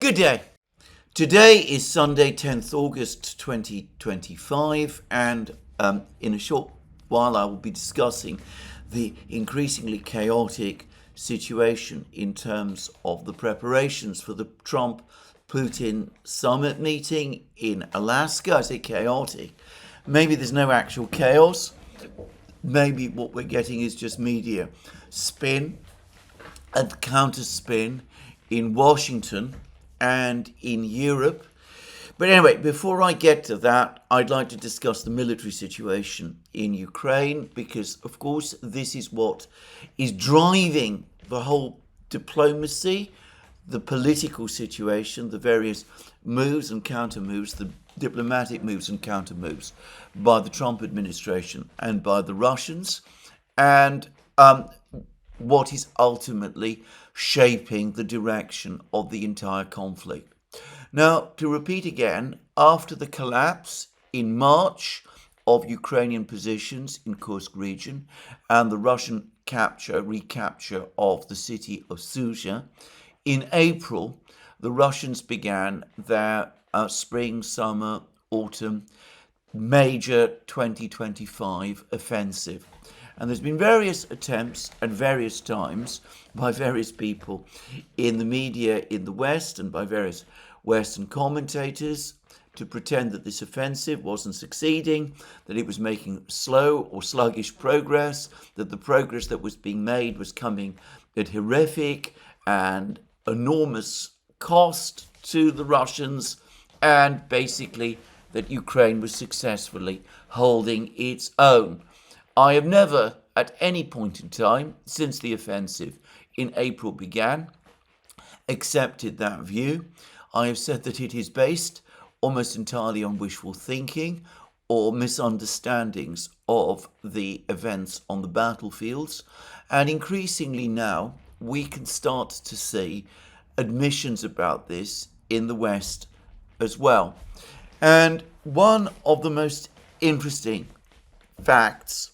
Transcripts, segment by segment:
Good day. Today is Sunday, 10th August 2025, and in a short while I will be discussing the increasingly chaotic situation in terms of the preparations for the Trump-Putin summit meeting in Alaska. I say chaotic. Maybe there's no actual chaos. Maybe what we're getting is just media spin and counter spin in Washington and in Europe. But anyway, before I get to that, I'd like to discuss the military situation in Ukraine, because of course this is what is driving the whole diplomacy, the political situation, the various moves and counter moves, the diplomatic moves and counter moves by the Trump administration and by the Russians, and what is ultimately shaping the direction of the entire conflict. Now, to repeat again, after the collapse in March of Ukrainian positions in Kursk region and the Russian recapture of the city of Sudzha, in April, the Russians began their spring, summer, autumn, major 2025 offensive. And there's been various attempts at various times by various people in the media in the West and by various Western commentators to pretend that this offensive wasn't succeeding, that it was making slow or sluggish progress, that the progress that was being made was coming at horrific and enormous cost to the Russians, and basically that Ukraine was successfully holding its own. I have never, at any point in time, since the offensive in April began, accepted that view. I have said that it is based almost entirely on wishful thinking or misunderstandings of the events on the battlefields. And increasingly now, we can start to see admissions about this in the West as well. And one of the most interesting facts,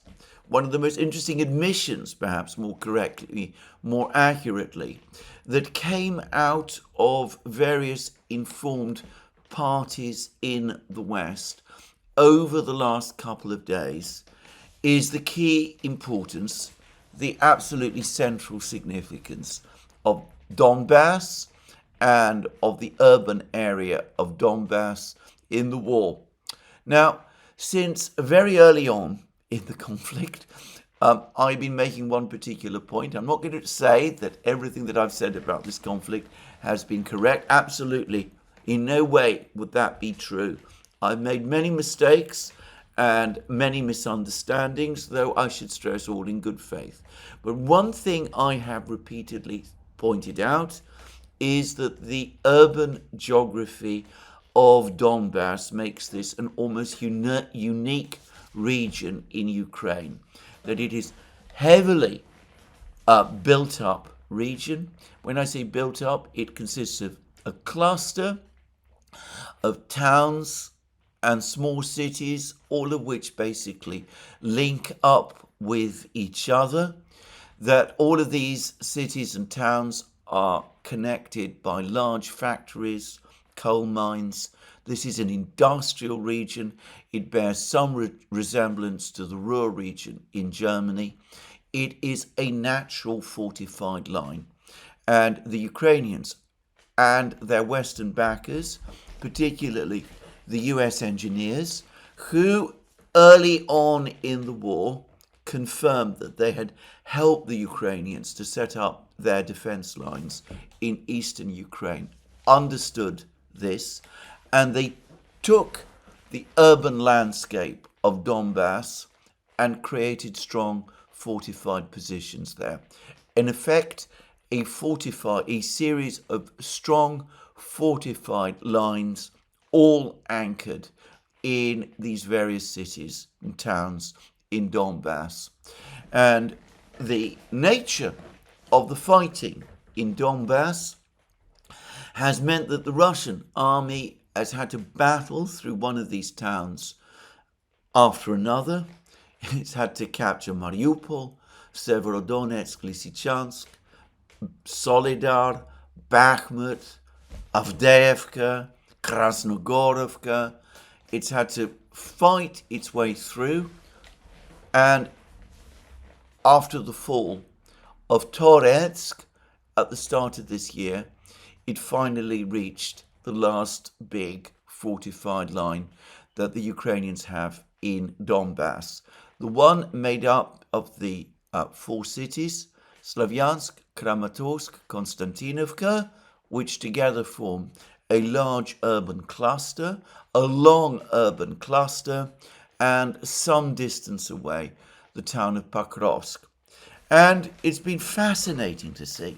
one of the most interesting admissions, perhaps more correctly, more accurately, that came out of various informed parties in the West over the last couple of days is the key importance, the absolutely central significance of Donbass and of the urban area of Donbass in the war. Now, since very early on in the conflict, I've been making one particular point. I'm not going to say that everything that I've said about this conflict has been correct. Absolutely, in no way would that be true. I've made many mistakes and many misunderstandings, though I should stress all in good faith. But one thing I have repeatedly pointed out is that the urban geography of Donbass makes this an almost unique region in Ukraine, that it is heavily built up region. When I say built up, it consists of a cluster of towns and small cities, all of which basically link up with each other, that all of these cities and towns are connected by large factories, coal mines. This is an industrial region. It bears some resemblance to the Ruhr region in Germany. It is a natural fortified line. And the Ukrainians and their Western backers, particularly the US engineers, who early on in the war confirmed that they had helped the Ukrainians to set up their defense lines in eastern Ukraine, understood this, and they took the urban landscape of Donbass and created strong fortified positions there. In effect, a series of strong fortified lines, all anchored in these various cities and towns in Donbass. And the nature of the fighting in Donbass has meant that the Russian army has had to battle through one of these towns after another. It's had to capture Mariupol, Severodonetsk, Lysychansk, Solidar, Bakhmut, Avdiivka, Krasnogorovka. It's had to fight its way through, and after the fall of Toretsk at the start of this year, it finally reached the last big fortified line that the Ukrainians have in Donbass. The one made up of the four cities, Slavyansk, Kramatorsk, Konstantinovka, which together form a large urban cluster, a long urban cluster, and some distance away, the town of Pokrovsk. And it's been fascinating to see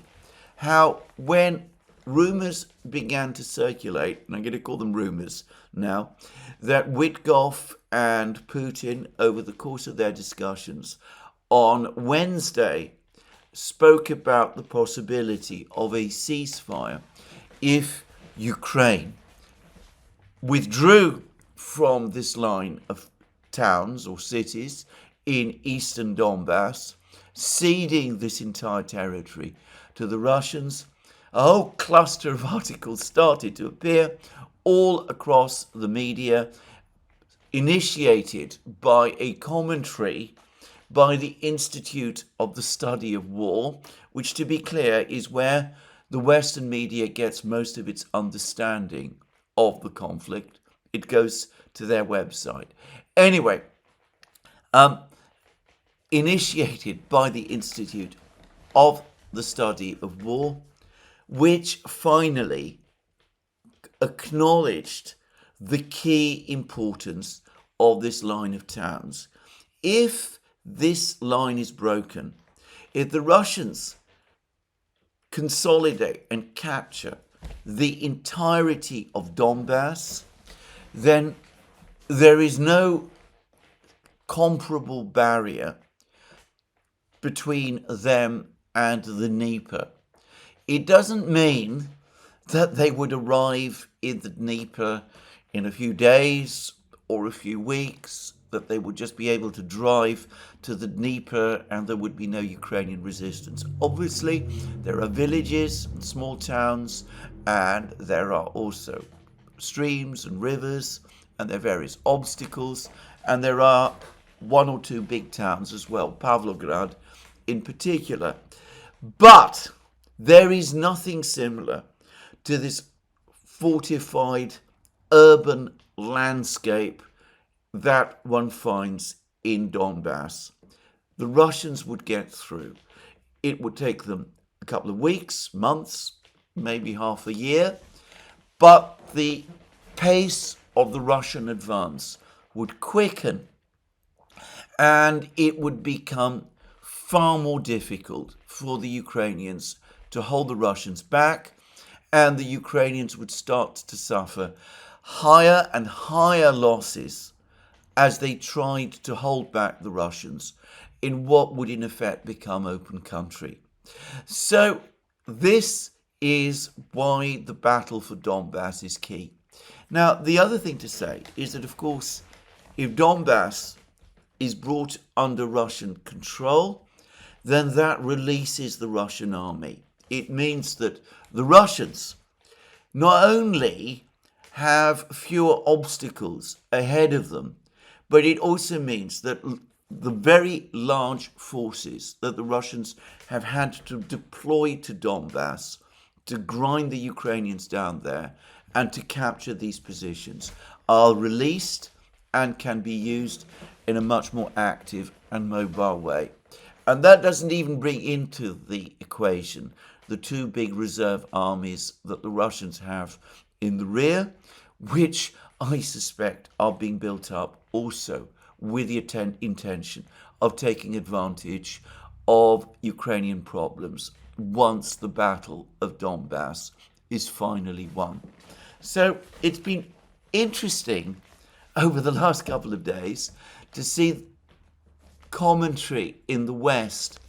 how when rumours began to circulate, and I'm going to call them rumours now, that Witkoff and Putin, over the course of their discussions on Wednesday, spoke about the possibility of a ceasefire if Ukraine withdrew from this line of towns or cities in eastern Donbass, ceding this entire territory to the Russians. A whole cluster of articles started to appear all across the media, initiated by a commentary by the Institute of the Study of War, which, to be clear, is where the Western media gets most of its understanding of the conflict. It goes to their website. Anyway, initiated by the Institute of the Study of War, which finally acknowledged the key importance of this line of towns. If this line is broken, if the Russians consolidate and capture the entirety of Donbass, then there is no comparable barrier between them and the Dnieper. It doesn't mean that they would arrive in the Dnieper in a few days or a few weeks, that they would just be able to drive to the Dnieper and there would be no Ukrainian resistance. Obviously, there are villages and small towns, and there are also streams and rivers, and there are various obstacles, and there are one or two big towns as well, Pavlograd in particular. But there is nothing similar to this fortified urban landscape that one finds in Donbass. The Russians would get through. It would take them a couple of weeks, months, maybe half a year, but the pace of the Russian advance would quicken, and it would become far more difficult for the Ukrainians to hold the Russians back, and the Ukrainians would start to suffer higher and higher losses as they tried to hold back the Russians in what would in effect become open country. So this is why the battle for Donbass is key. Now, the other thing to say is that, of course, if Donbass is brought under Russian control, then that releases the Russian army. It means that the Russians not only have fewer obstacles ahead of them, but it also means that the very large forces that the Russians have had to deploy to Donbass to grind the Ukrainians down there and to capture these positions are released and can be used in a much more active and mobile way. And that doesn't even bring into the equation the two big reserve armies that the Russians have in the rear, which I suspect are being built up also with the intention of taking advantage of Ukrainian problems once the Battle of Donbass is finally won. So it's been interesting over the last couple of days to see commentary in the West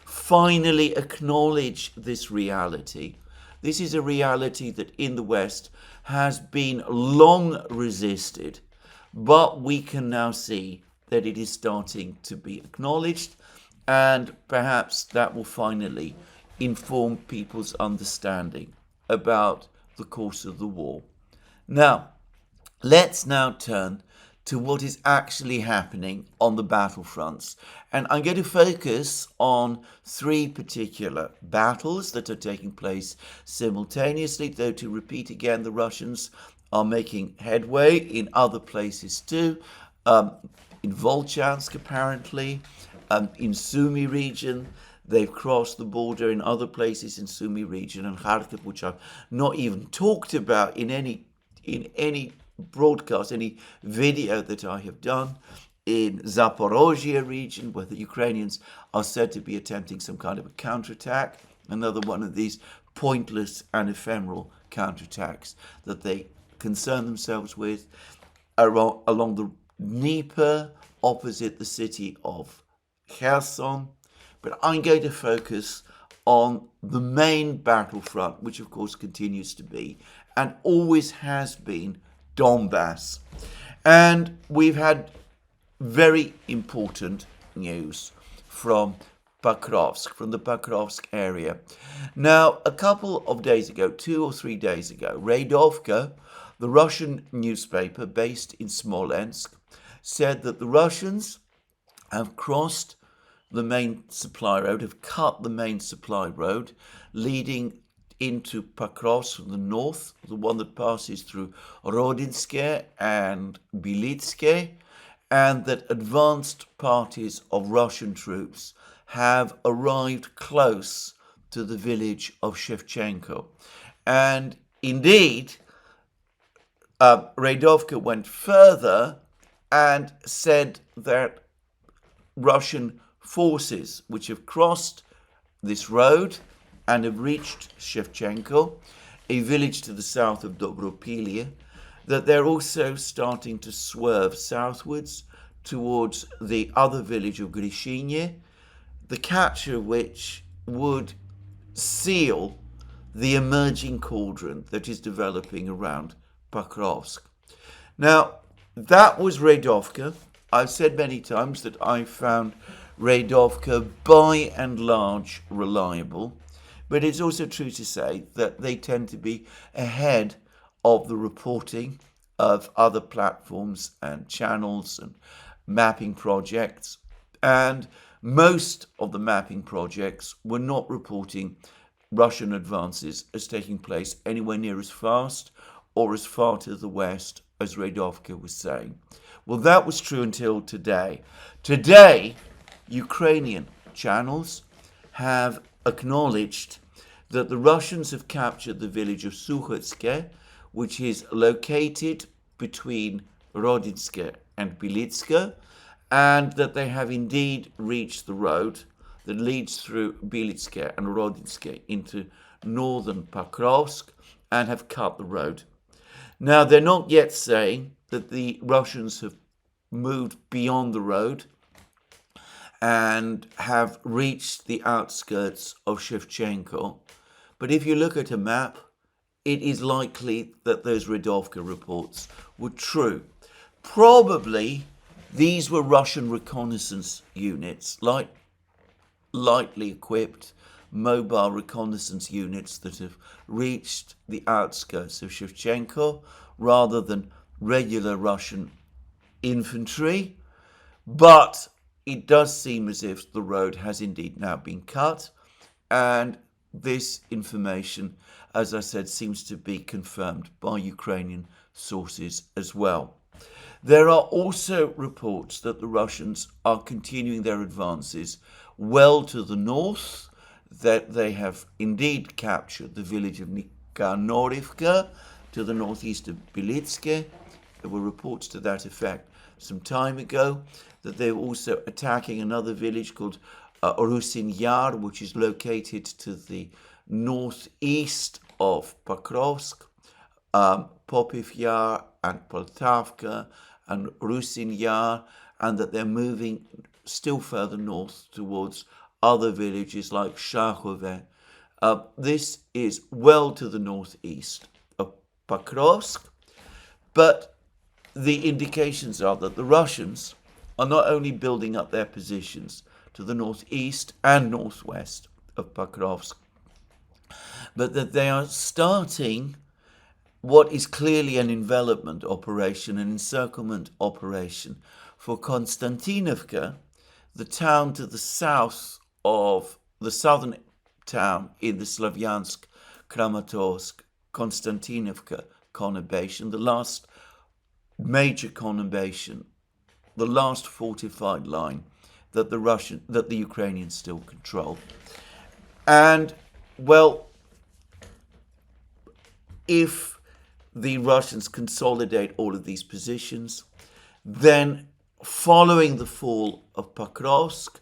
finally acknowledge this reality. This is a reality that in the West has been long resisted, but we can now see that it is starting to be acknowledged, and perhaps that will finally inform people's understanding about the course of the war. Now, let's now turn to what is actually happening on the battlefronts. And I'm going to focus on three particular battles that are taking place simultaneously, though to repeat again, the Russians are making headway in other places too, in Volchansk apparently, in Sumy region. They've crossed the border in other places in Sumy region and Kharkiv, which I've not even talked about in any broadcast, any video that I have done, in Zaporozhye region, where the Ukrainians are said to be attempting some kind of a counterattack, another one of these pointless and ephemeral counterattacks that they concern themselves with, along the Dnieper, opposite the city of Kherson. But I'm going to focus on the main battlefront, which of course continues to be and always has been Donbass. And we've had very important news from Pokrovsk, from the Pokrovsk area. Now, a couple of days ago, 2 or 3 days ago, Radovka, the Russian newspaper based in Smolensk, said that the Russians have crossed the main supply road, have cut the main supply road leading into Pokrovsk from the north, the one that passes through Rodinske and Belitske, and that advanced parties of Russian troops have arrived close to the village of Shevchenko. And indeed, Radovka went further and said that Russian forces which have crossed this road and have reached Shevchenko, a village to the south of Dobropilye, that they're also starting to swerve southwards towards the other village of Grishinye, the capture of which would seal the emerging cauldron that is developing around Pokrovsk. Now, that was Radovka. I've said many times that I found Radovka by and large reliable, but it's also true to say that they tend to be ahead of the reporting of other platforms and channels and mapping projects. And most of the mapping projects were not reporting Russian advances as taking place anywhere near as fast or as far to the west as Radovka was saying. Well, that was true until today. Today, Ukrainian channels have acknowledged that the Russians have captured the village of Sukhodske, which is located between Rodinske and Belitske, and that they have indeed reached the road that leads through Belitske and Rodinske into northern Pokrovsk and have cut the road. Now, they're not yet saying that the Russians have moved beyond the road and have reached the outskirts of Shevchenko. But if you look at a map, it is likely that those Radovka reports were true. Probably these were Russian reconnaissance units, lightly equipped mobile reconnaissance units that have reached the outskirts of Shevchenko rather than regular Russian infantry. But it does seem as if the road has indeed now been cut, and this information, as I said, seems to be confirmed by Ukrainian sources as well. There are also reports that the Russians are continuing their advances well to the north, that they have indeed captured the village of Nikhanorivka to the northeast of Belitske. There were reports to that effect some time ago, that they're also attacking another village called Rusin Yar, which is located to the northeast of Pokrovsk, Popiv Yar and Poltavka and Rusin Yar, and that they're moving still further north towards other villages like Shahove. This is well to the northeast of Pokrovsk, but the indications are that the Russians are not only building up their positions to the northeast and northwest of Pokrovsk, but that they are starting what is clearly an envelopment operation, an encirclement operation for Konstantinovka, the town to the south of the southern town in the Slavyansk, Kramatorsk, Konstantinovka conurbation, the last major conurbation, the last fortified line that the Ukrainians still control. And, well, if the Russians consolidate all of these positions, then following the fall of Pokrovsk,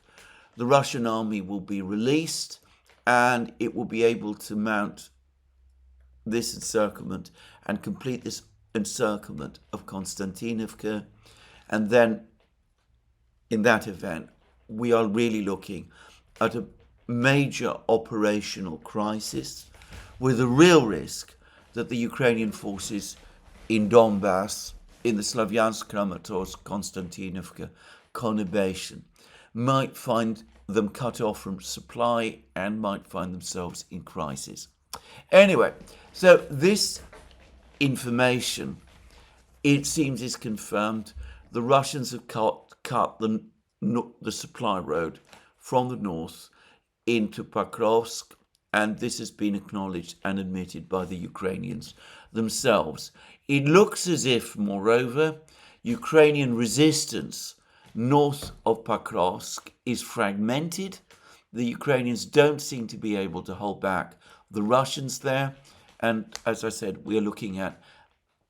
the Russian army will be released and it will be able to mount this encirclement and complete this encirclement of Konstantinovka. And then in that event, we are really looking at a major operational crisis with a real risk that the Ukrainian forces in Donbass, in the Slavyansk, Kramatorsk, Konstantinovka conurbation, might find them cut off from supply and might find themselves in crisis. Anyway, so this information, it seems, is confirmed. The Russians have cut the supply road from the north into Pokrovsk, and this has been acknowledged and admitted by the Ukrainians themselves. It looks as if, moreover, Ukrainian resistance north of Pokrovsk is fragmented. The Ukrainians don't seem to be able to hold back the Russians there. And as I said, we are looking at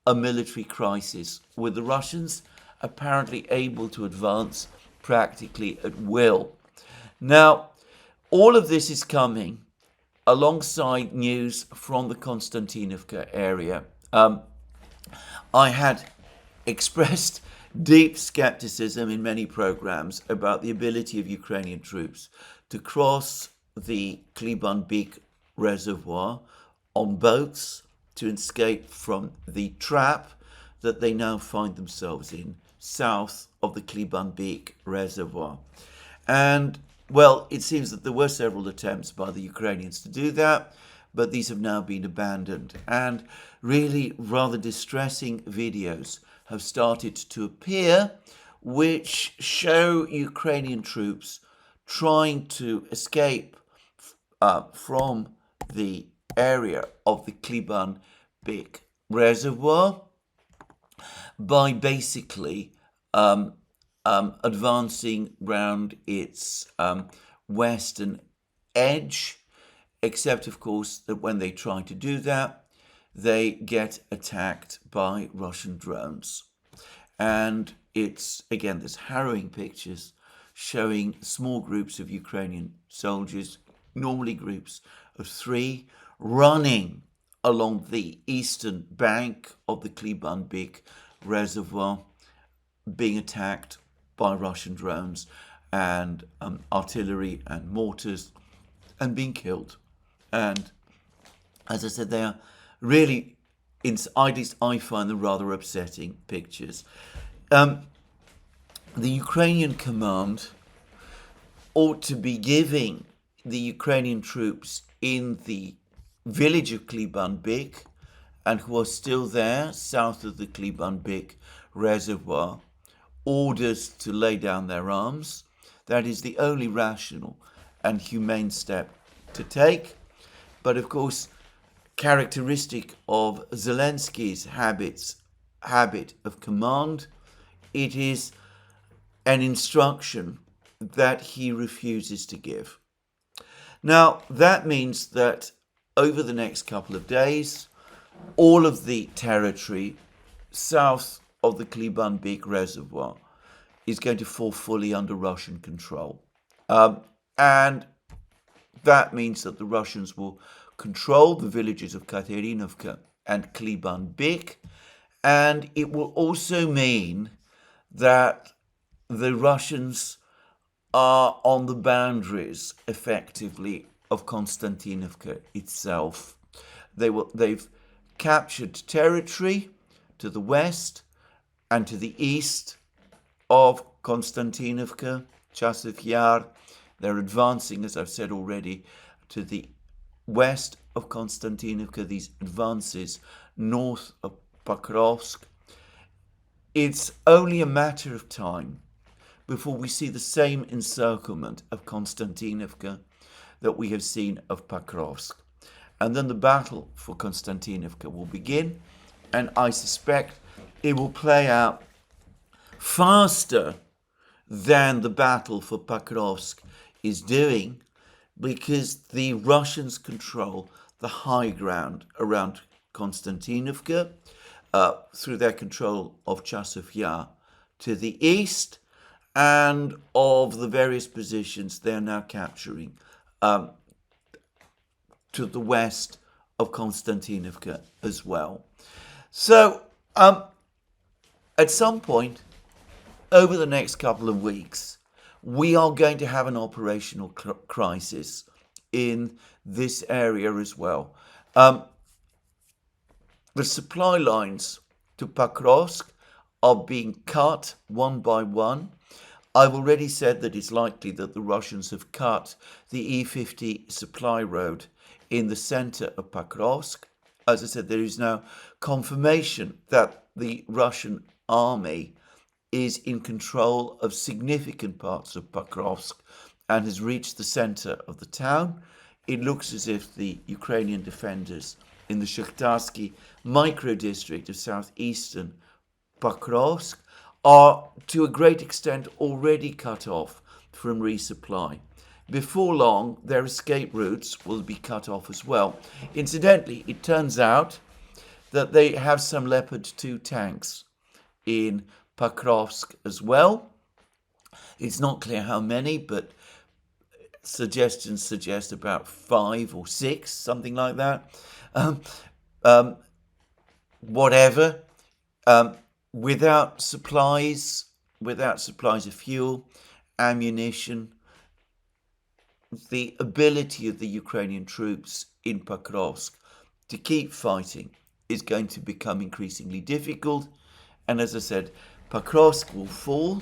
a military crisis with the Russians apparently able to advance practically at will. Now, all of this is coming alongside news from the Konstantinovka area. I had expressed deep skepticism in many programs about the ability of Ukrainian troops to cross the Kleban Beek reservoir on boats to escape from the trap that they now find themselves in south of the Kleban Beek reservoir. And, well, it seems that there were several attempts by the Ukrainians to do that, but these have now been abandoned. And really rather distressing videos have started to appear which show Ukrainian troops trying to escape from the area of the Kleban Beek reservoir by basically advancing round its western edge, except of course that when they try to do that, they get attacked by Russian drones. And it's, again, there's harrowing pictures showing small groups of Ukrainian soldiers, normally groups of 3, running along the eastern bank of the Kleban Beek reservoir, being attacked by Russian drones and artillery and mortars, and being killed. And as I said, they are really, at least I find them rather upsetting pictures. The Ukrainian command ought to be giving the Ukrainian troops in the village of Kleban Beek and who are still there south of the Kleban Beek reservoir orders to lay down their arms. That is the only rational and humane step to take. But of course, characteristic of Zelensky's habit of command, it is an instruction that he refuses to give. Now, that means that over the next couple of days, all of the territory south of the Kleban Beek reservoir is going to fall fully under Russian control. And that means that the Russians will control the villages of Katerinovka and Kleban Beek, and it will also mean that the Russians are on the boundaries, effectively, of Konstantinovka itself. They've captured territory to the west and to the east of Konstantinovka, Chasiv Yar. They're advancing, as I've said already, to the west of Konstantinovka. These advances north of Pokrovsk. It's only a matter of time before we see the same encirclement of Konstantinovka that we have seen of Pokrovsk. And then the battle for Konstantinovka will begin, and I suspect it will play out faster than the battle for Pokrovsk is doing, because the Russians control the high ground around Konstantinovka through their control of Chasov Yar to the east, and of the various positions they're now capturing to the west of Konstantinovka as well. So at some point over the next couple of weeks, we are going to have an operational crisis in this area as well. The supply lines to Pokrovsk are being cut one by one. I've already said that it's likely that the Russians have cut the E50 supply road in the center of Pokrovsk. As I said, there is now confirmation that the Russian army is in control of significant parts of Pokrovsk and has reached the center of the town. It looks as if the Ukrainian defenders in the Shakhtarsky micro-district of southeastern Pokrovsk are to a great extent already cut off from resupply. Before long, their escape routes will be cut off as well. Incidentally, it turns out that they have some Leopard 2 tanks in Pokrovsk as well. It's not clear how many, but suggestions suggest about 5 or 6, something like that. Whatever. Without supplies of fuel, ammunition, the ability of the Ukrainian troops in Pokrovsk to keep fighting is going to become increasingly difficult. And as I said, Pokrovsk will fall,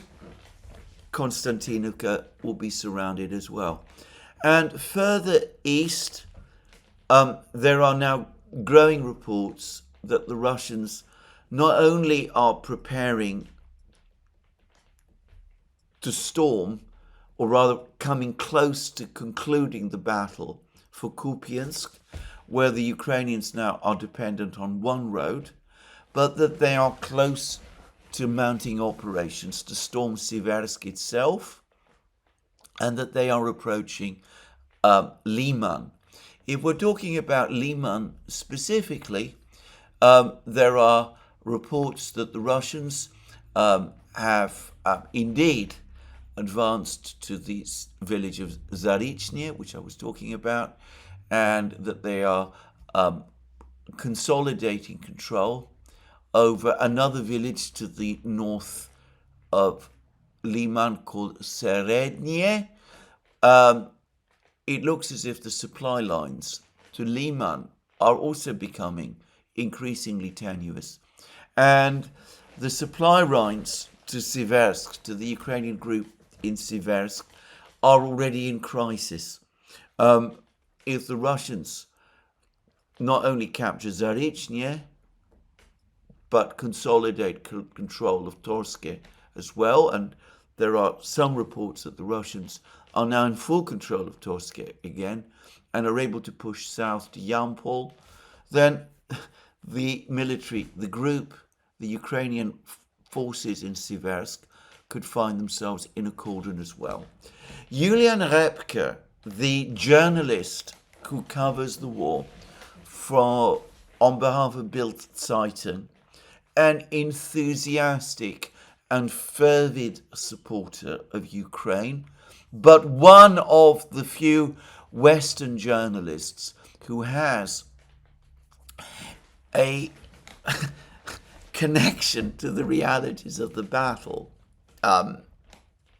Konstantinovka will be surrounded as well. And further east, there are now growing reports that the Russians not only are preparing to storm, or rather coming close to concluding the battle for Kupiansk, where the Ukrainians now are dependent on one road, but that they are close to mounting operations to storm Siversk itself, and that they are approaching Liman. If we're talking about Liman specifically, there are reports that the Russians have indeed advanced to the village of Zarychny, which I was talking about, and that they are consolidating control over another village to the north of Liman called Serednye. It looks as if the supply lines to Liman are also becoming increasingly tenuous. And the supply lines to Siversk, to the Ukrainian group in Siversk, are already in crisis. If the Russians not only capture Zarychny, but consolidate control of Torske as well, and there are some reports that the Russians are now in full control of Torske again and are able to push south to Yampol, then the military, the group, the Ukrainian forces in Siversk could find themselves in a cauldron as well. Julian Repke, the journalist who covers the war on behalf of Bild Zeitung, an enthusiastic and fervid supporter of Ukraine, but one of the few Western journalists who has a connection to the realities of the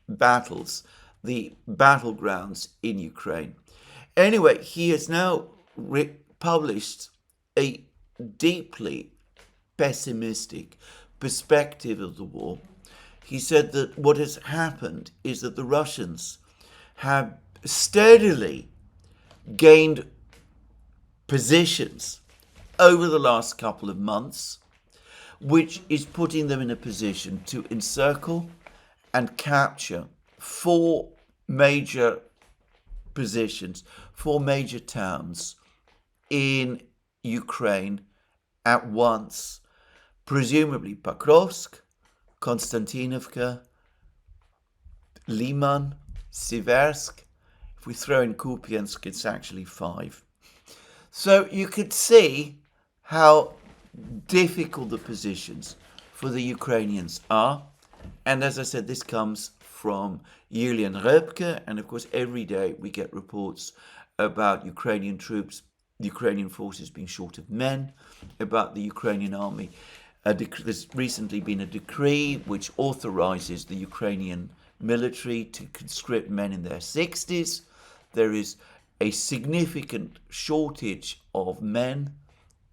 battles, the battlegrounds in Ukraine. Anyway, he has now published a deeply pessimistic perspective of the war. He said that what has happened is that the Russians have steadily gained positions over the last couple of months, which is putting them in a position to encircle and capture four major positions, four major towns in Ukraine at once, presumably Pokrovsk, Konstantinovka, Liman, Siversk. If we throw in Kupiansk, it's actually 5. So you could see how difficult the positions for the Ukrainians are. And as I said, this comes from Julian Rebke. And of course, every day we get reports about Ukrainian troops, the Ukrainian forces being short of men, about the Ukrainian army. There's recently been a decree which authorizes the Ukrainian military to conscript men in their 60s. There is a significant shortage of men.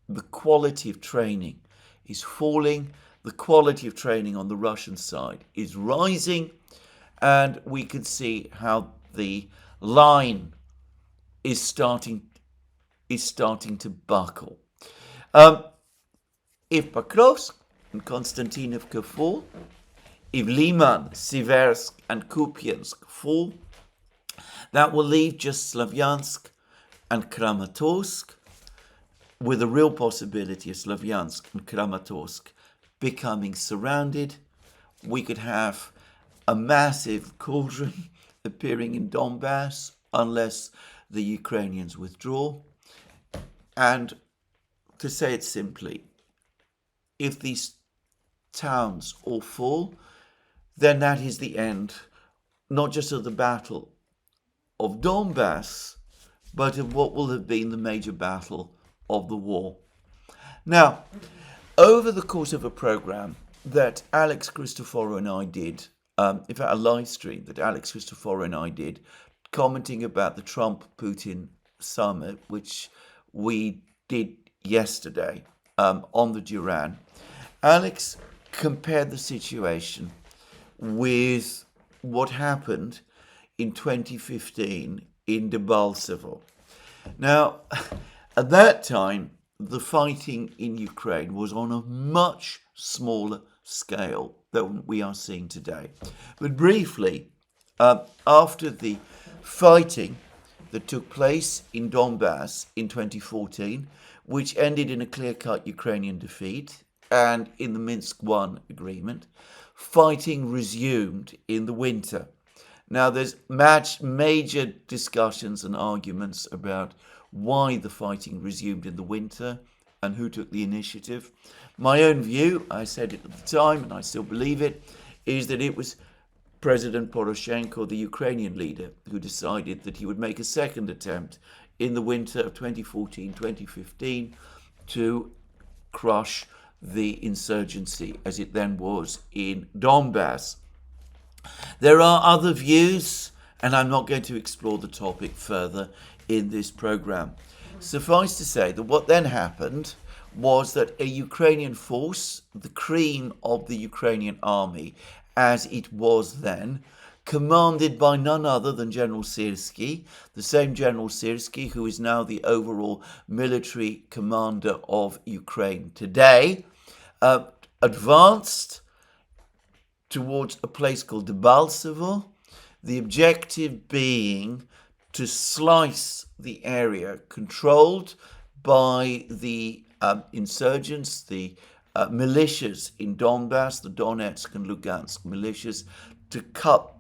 The quality of training is falling. The quality of training on the Russian side is rising. And we can see how the line is starting to buckle. If Pokrovsk and Konstantinovka fall, if Liman, Siversk and Kupiansk fall, that will leave just Slavyansk and Kramatorsk, with a real possibility of Slavyansk and Kramatorsk becoming surrounded. We could have a massive cauldron appearing in Donbass unless the Ukrainians withdraw. And to say it simply, if these towns all fall, then that is the end, not just of the battle of Donbass, but of what will have been the major battle of the war. Now, over the course of a program that Alex Christoforou and I did, in fact, a live stream that Alex Christoforou and I did, commenting about the Trump-Putin summit, which we did yesterday on the Duran, Alex compared the situation with what happened in 2015 in Debaltseve. Now, at that time, the fighting in Ukraine was on a much smaller scale than we are seeing today. But briefly, after the fighting that took place in Donbass in 2014, which ended in a clear-cut Ukrainian defeat, and in the Minsk I agreement, fighting resumed in the winter. Now, there's major discussions and arguments about why the fighting resumed in the winter and who took the initiative. My own view, I said it at the time and I still believe it, is that it was President Poroshenko, the Ukrainian leader, who decided that he would make a second attempt in the winter of 2014-2015 to crush the insurgency as it then was in Donbass. There are other views, and I'm not going to explore the topic further in this program. Suffice to say that what then happened was that a Ukrainian force, the cream of the Ukrainian army as it was then, commanded by none other than General Syrskyi, the same General Syrskyi who is now the overall military commander of Ukraine today, advanced towards a place called Debaltseve, the objective being to slice the area controlled by the insurgents, the militias in Donbass, the Donetsk and Lugansk militias, to cut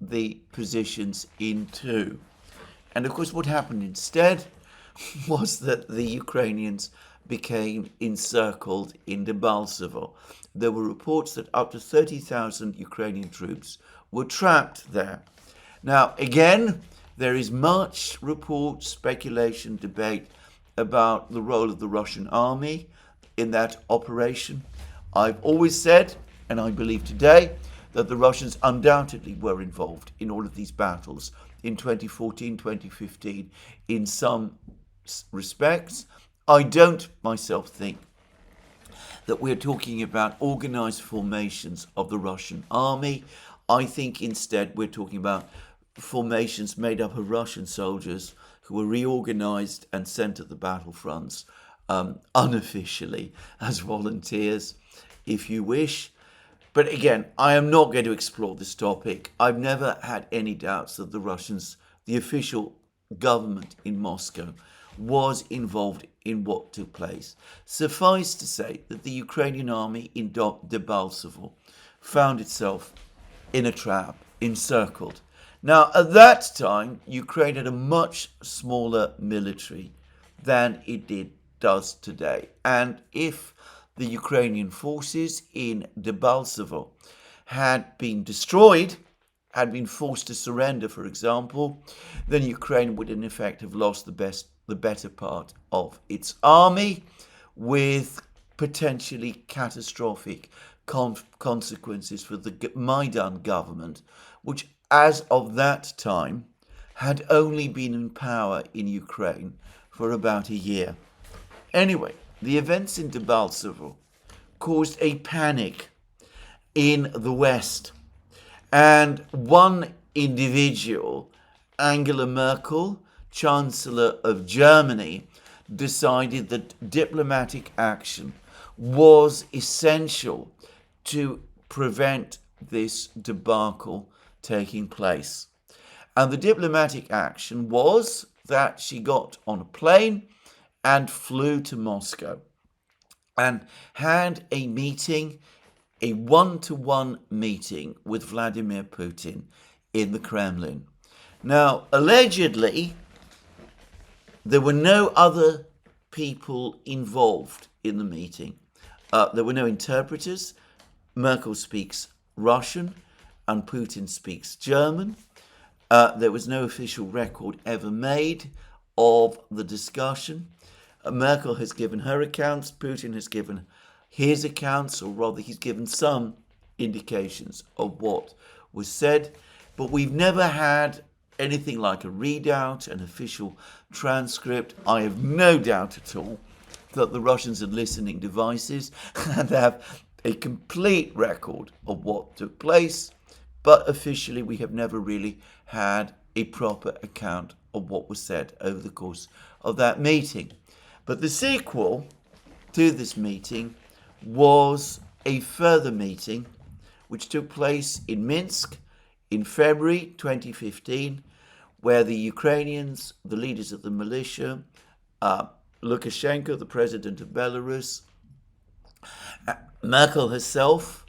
the positions in two. And of course what happened instead was that the Ukrainians became encircled in Debaltseve. There were reports that up to 30,000 Ukrainian troops were trapped there. Now, again, there is much report, speculation, debate about the role of the Russian army in that operation. I've always said, and I believe today, that the Russians undoubtedly were involved in all of these battles in 2014, 2015, in some respects. I don't myself think that we're talking about organized formations of the Russian army. I think instead we're talking about formations made up of Russian soldiers who were reorganized and sent to the battlefronts unofficially as volunteers, if you wish. But again, I am not going to explore this topic. I've never had any doubts that the Russians, the official government in Moscow, was involved in what took place. Suffice to say that the Ukrainian army in Debaltseve found itself in a trap, encircled. Now, at that time, Ukraine had a much smaller military than it does today. And if the Ukrainian forces in Debaltseve had been destroyed, had been forced to surrender, for example, then Ukraine would in effect have lost the better part of its army, with potentially catastrophic consequences for the Maidan government, which as of that time had only been in power in Ukraine for about a year. Anyway, the events in Debaltseve caused a panic in the West, and one individual, Angela Merkel, Chancellor of Germany, decided that diplomatic action was essential to prevent this debacle taking place. And the diplomatic action was that she got on a plane and flew to Moscow and had a meeting, a one-to-one meeting with Vladimir Putin in the Kremlin. Now, allegedly, there were no other people involved in the meeting. There were no interpreters. Merkel speaks Russian and Putin speaks German. There was no official record ever made of the discussion. Merkel has given her accounts, Putin has given his accounts, or rather he's given some indications of what was said, but we've never had anything like a readout, an official transcript. I have no doubt at all that the Russians are listening devices and have a complete record of what took place, but officially we have never really had a proper account of what was said over the course of that meeting. But the sequel to this meeting was a further meeting which took place in Minsk in February 2015, where the Ukrainians, the leaders of the militia, Lukashenko, the president of Belarus, Merkel herself,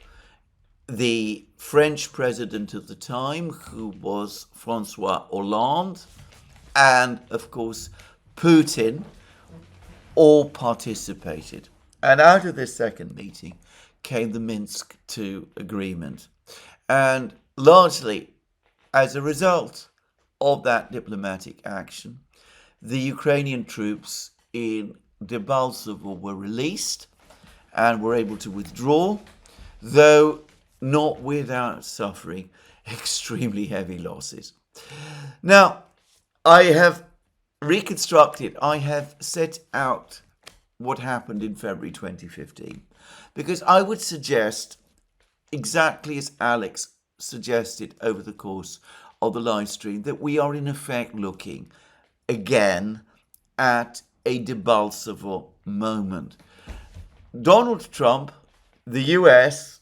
the French president of the time, who was François Hollande, and of course Putin, all participated. And out of this second meeting came the Minsk II agreement. And largely as a result of that diplomatic action, the Ukrainian troops in Debaltseve were released and were able to withdraw, though not without suffering extremely heavy losses. Now, I have reconstructed, I have set out what happened in February 2015, because I would suggest, exactly as Alex suggested over the course of the live stream, that we are in effect looking again at a Debaltseve moment. Donald Trump, the US,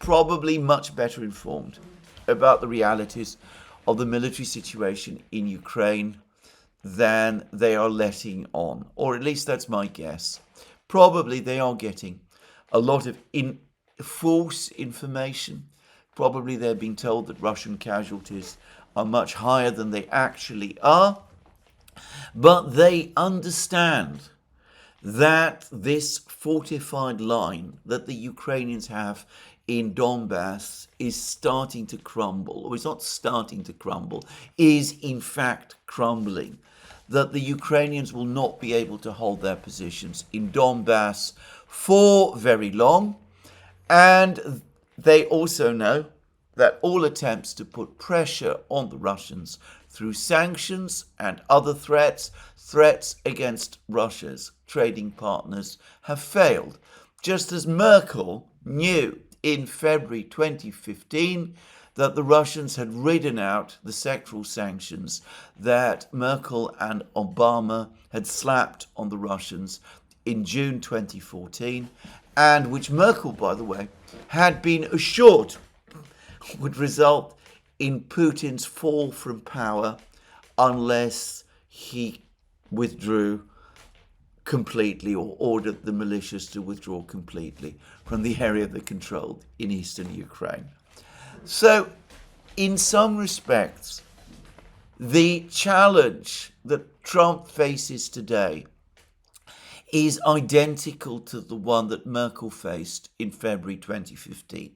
probably much better informed about the realities of the military situation in Ukraine than they are letting on, or at least that's my guess. Probably they are getting a lot of false information. Probably they're being told that Russian casualties are much higher than they actually are. But they understand that this fortified line that the Ukrainians have in Donbass is starting to crumble, or is not starting to crumble, is in fact crumbling. That the Ukrainians will not be able to hold their positions in Donbass for very long. And they also know that all attempts to put pressure on the Russians through sanctions and other threats against Russia's trading partners, have failed. Just as Merkel knew in February 2015 that the Russians had ridden out the sectoral sanctions that Merkel and Obama had slapped on the Russians in June 2014, and which Merkel, by the way, had been assured would result in Putin's fall from power unless he withdrew completely or ordered the militias to withdraw completely from the area they controlled in eastern Ukraine. So, in some respects, the challenge that Trump faces today is identical to the one that Merkel faced in February 2015.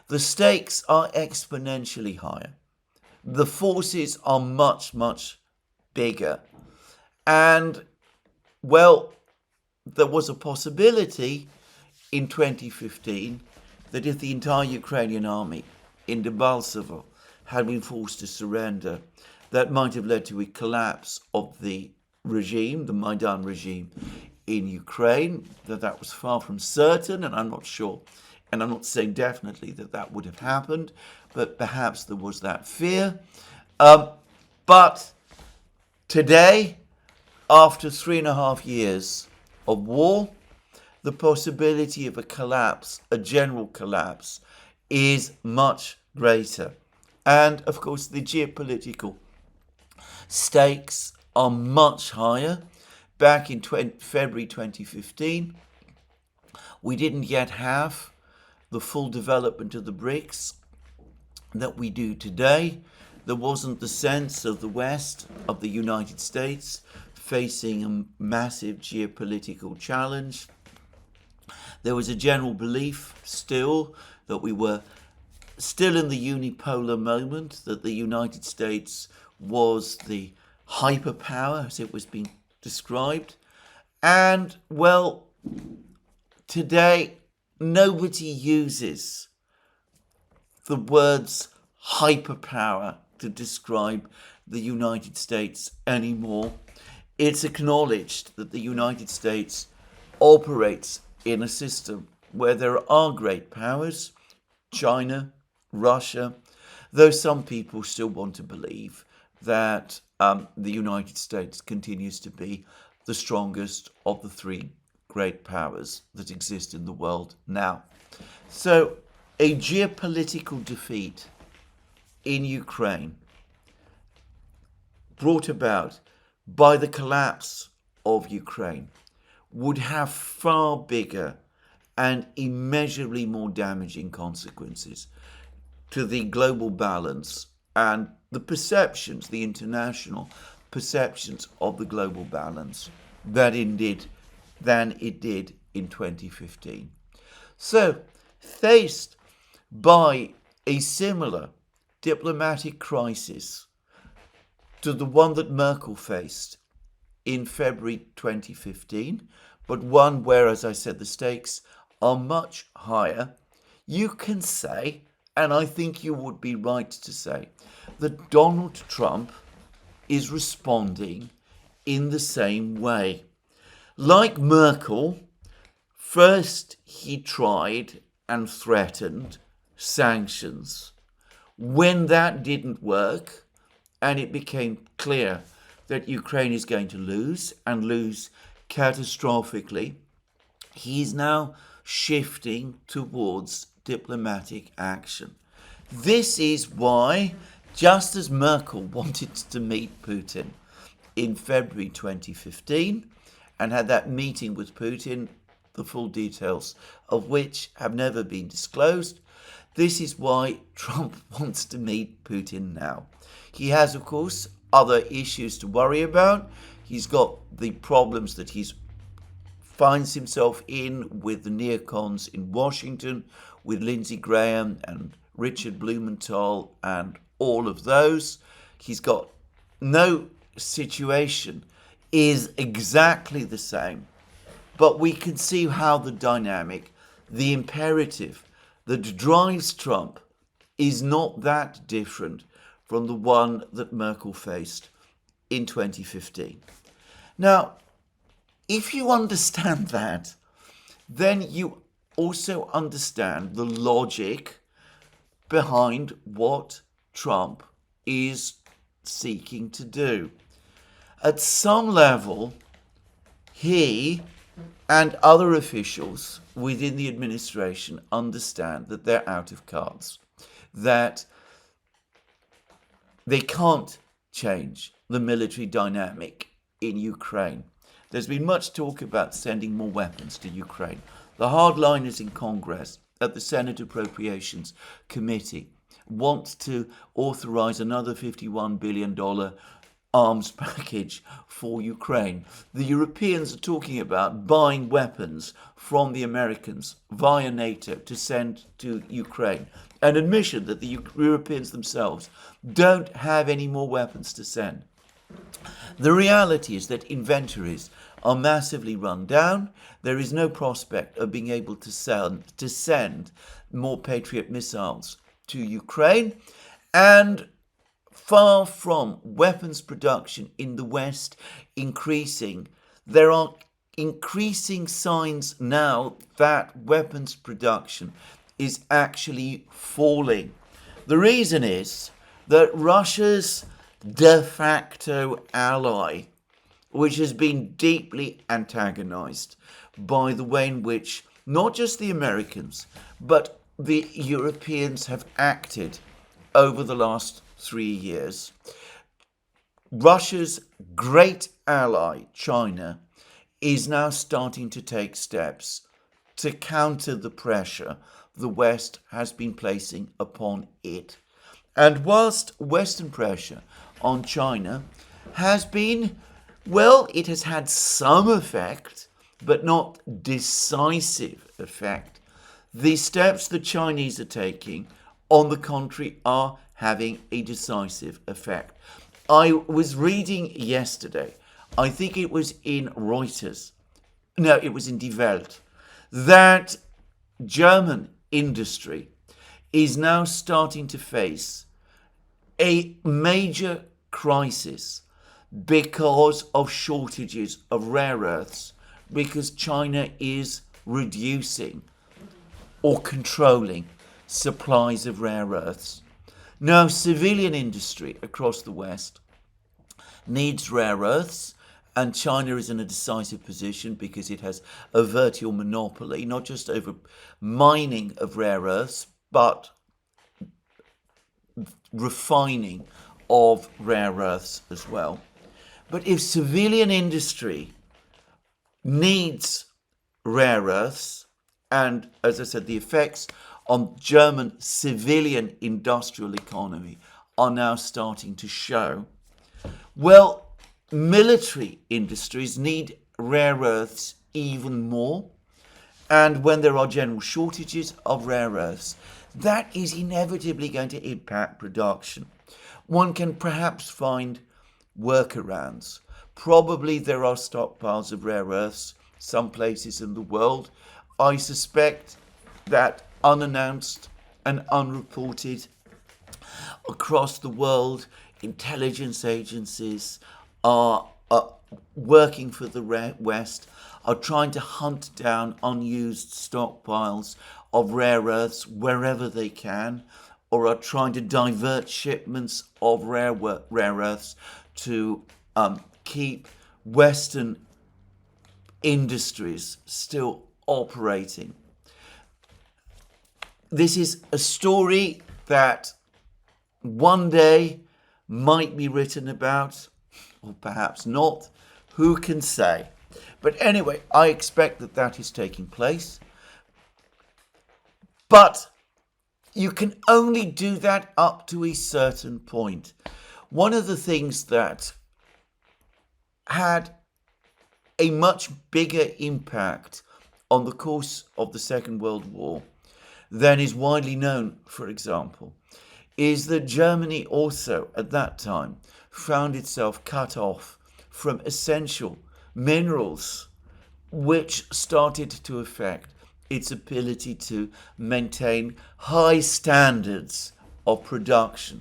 The stakes are exponentially higher. The forces are much, much bigger. And, well, there was a possibility in 2015 that if the entire Ukrainian army in Debaltseve had been forced to surrender, that might have led to a collapse of the regime, the Maidan regime in Ukraine. That was far from certain, and I'm not sure, and I'm not saying definitely that would have happened, but perhaps there was that fear. But today, after 3.5 years of war, the possibility of a collapse, a general collapse, is much greater. And, of course, the geopolitical stakes are much higher. Back in February 2015, we didn't yet have the full development of the BRICS that we do today. There wasn't the sense of the West, of the United States, facing a massive geopolitical challenge. There was a general belief still that we were still in the unipolar moment, that the United States was the hyperpower, as it was being described. And, well, today nobody uses the words hyperpower to describe the United States anymore. It's acknowledged that the United States operates in a system where there are great powers, China, Russia, though some people still want to believe that the United States continues to be the strongest of the three great powers that exist in the world now. So, a geopolitical defeat in Ukraine brought about by the collapse of Ukraine would have far bigger and immeasurably more damaging consequences to the global balance and the perceptions, the international perceptions of the global balance than it did in 2015. So, faced by a similar diplomatic crisis to the one that Merkel faced in February 2015, but one where, as I said, the stakes are much higher, you can say, and I think you would be right to say, that Donald Trump is responding in the same way. Like Merkel, first he tried and threatened sanctions. When that didn't work, and it became clear that Ukraine is going to lose, and lose catastrophically, he's now shifting towards diplomatic action. This is why, just as Merkel wanted to meet Putin in February 2015 and had that meeting with Putin, the full details of which have never been disclosed, this is why Trump wants to meet Putin now. He has, of course, other issues to worry about. He's got the problems that he finds himself in with the neocons in Washington, with Lindsey Graham and Richard Blumenthal and all of those. He's got no situation is exactly the same. But we can see how the dynamic, the imperative that drives Trump is not that different from the one that Merkel faced in 2015. Now, if you understand that, then you also understand the logic behind what Trump is seeking to do. At some level, he and other officials within the administration understand that they're out of cards, that they can't change the military dynamic in Ukraine. There's been much talk about sending more weapons to Ukraine. The hardliners in Congress at the Senate Appropriations Committee want to authorize another $51 billion arms package for Ukraine. The Europeans are talking about buying weapons from the Americans via NATO to send to Ukraine. An admission that the Europeans themselves don't have any more weapons to send. The reality is that inventories are massively run down. There is no prospect of being able to send more Patriot missiles to Ukraine. And far from weapons production in the West increasing, there are increasing signs now that weapons production is actually falling. The reason is that Russia's de facto ally, which has been deeply antagonized by the way in which not just the Americans, but the Europeans have acted over the last 3 years. Russia's great ally, China, is now starting to take steps to counter the pressure the West has been placing upon it. And whilst Western pressure on China has been, well, it has had some effect, but not decisive effect, the steps the Chinese are taking, on the contrary, are having a decisive effect. I was reading yesterday, I think it was in Reuters, no, it was in Die Welt, that German industry is now starting to face a major crisis because of shortages of rare earths, because China is reducing or controlling supplies of rare earths. Now, civilian industry across the West needs rare earths, and China is in a decisive position because it has a virtual monopoly, not just over mining of rare earths, but refining of rare earths as well. But if civilian industry needs rare earths, and as I said, the effects on German civilian industrial economy are now starting to show, well, military industries need rare earths even more. And when there are general shortages of rare earths, that is inevitably going to impact production. One can perhaps find workarounds. Probably there are stockpiles of rare earths some places in the world. I suspect that unannounced and unreported across the world, intelligence agencies are working for the West, are trying to hunt down unused stockpiles of rare earths wherever they can, or are trying to divert shipments of rare earths to keep Western industries still operating. This is a story that one day might be written about, or perhaps not. Who can say? But anyway, I expect that that is taking place. But you can only do that up to a certain point. One of the things that had a much bigger impact on the course of the Second World War than is widely known, for example, is that Germany also at that time found itself cut off from essential minerals, which started to affect its ability to maintain high standards of production.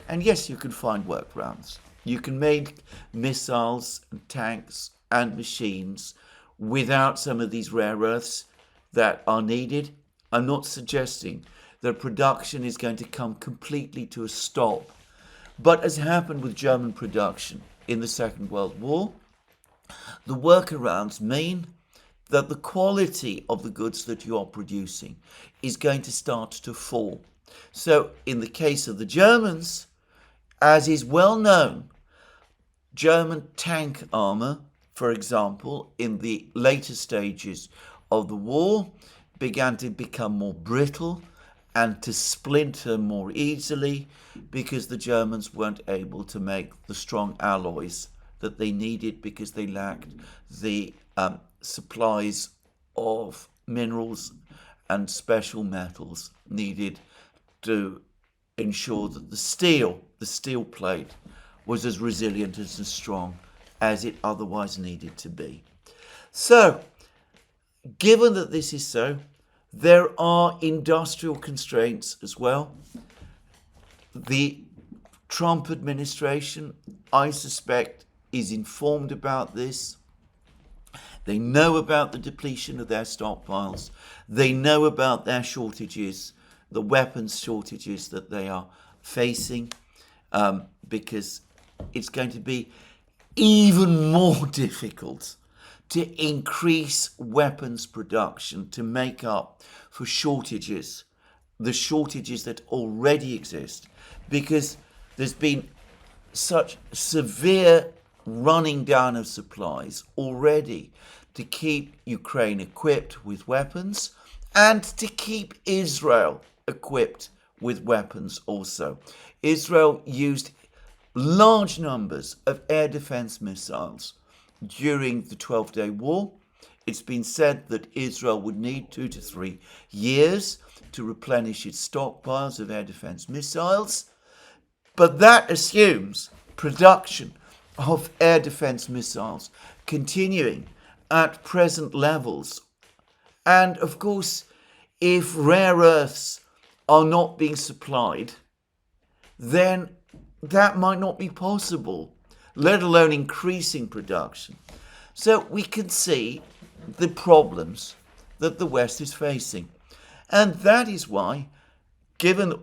And yes, you can find workarounds. You can make missiles and tanks and machines without some of these rare earths that are needed. I'm not suggesting that production is going to come completely to a stop. But as happened with German production in the Second World War, the workarounds mean that the quality of the goods that you are producing is going to start to fall. So in the case of the Germans, as is well known, German tank armor, for example, in the later stages of the war, began to become more brittle and to splinter more easily because the Germans weren't able to make the strong alloys that they needed because they lacked the supplies of minerals and special metals needed to ensure that the steel plate was as resilient and as strong as it otherwise needed to be. So, given that this is so, there are industrial constraints as well. The Trump administration, I suspect, is informed about this. They know about the depletion of their stockpiles. They know about their shortages, the weapons shortages that they are facing, because it's going to be even more difficult to increase weapons production to make up for shortages, the shortages that already exist, because there's been such severe running down of supplies already to keep Ukraine equipped with weapons and to keep Israel equipped with weapons also. Israel used large numbers of air defense missiles during the 12-day war. It's been said that Israel would need 2 to 3 years to replenish its stockpiles of air defense missiles, but that assumes production of air defense missiles continuing at present levels. And of course, if rare earths are not being supplied, then that might not be possible, let alone increasing production. So we can see the problems that the West is facing. And that is why, given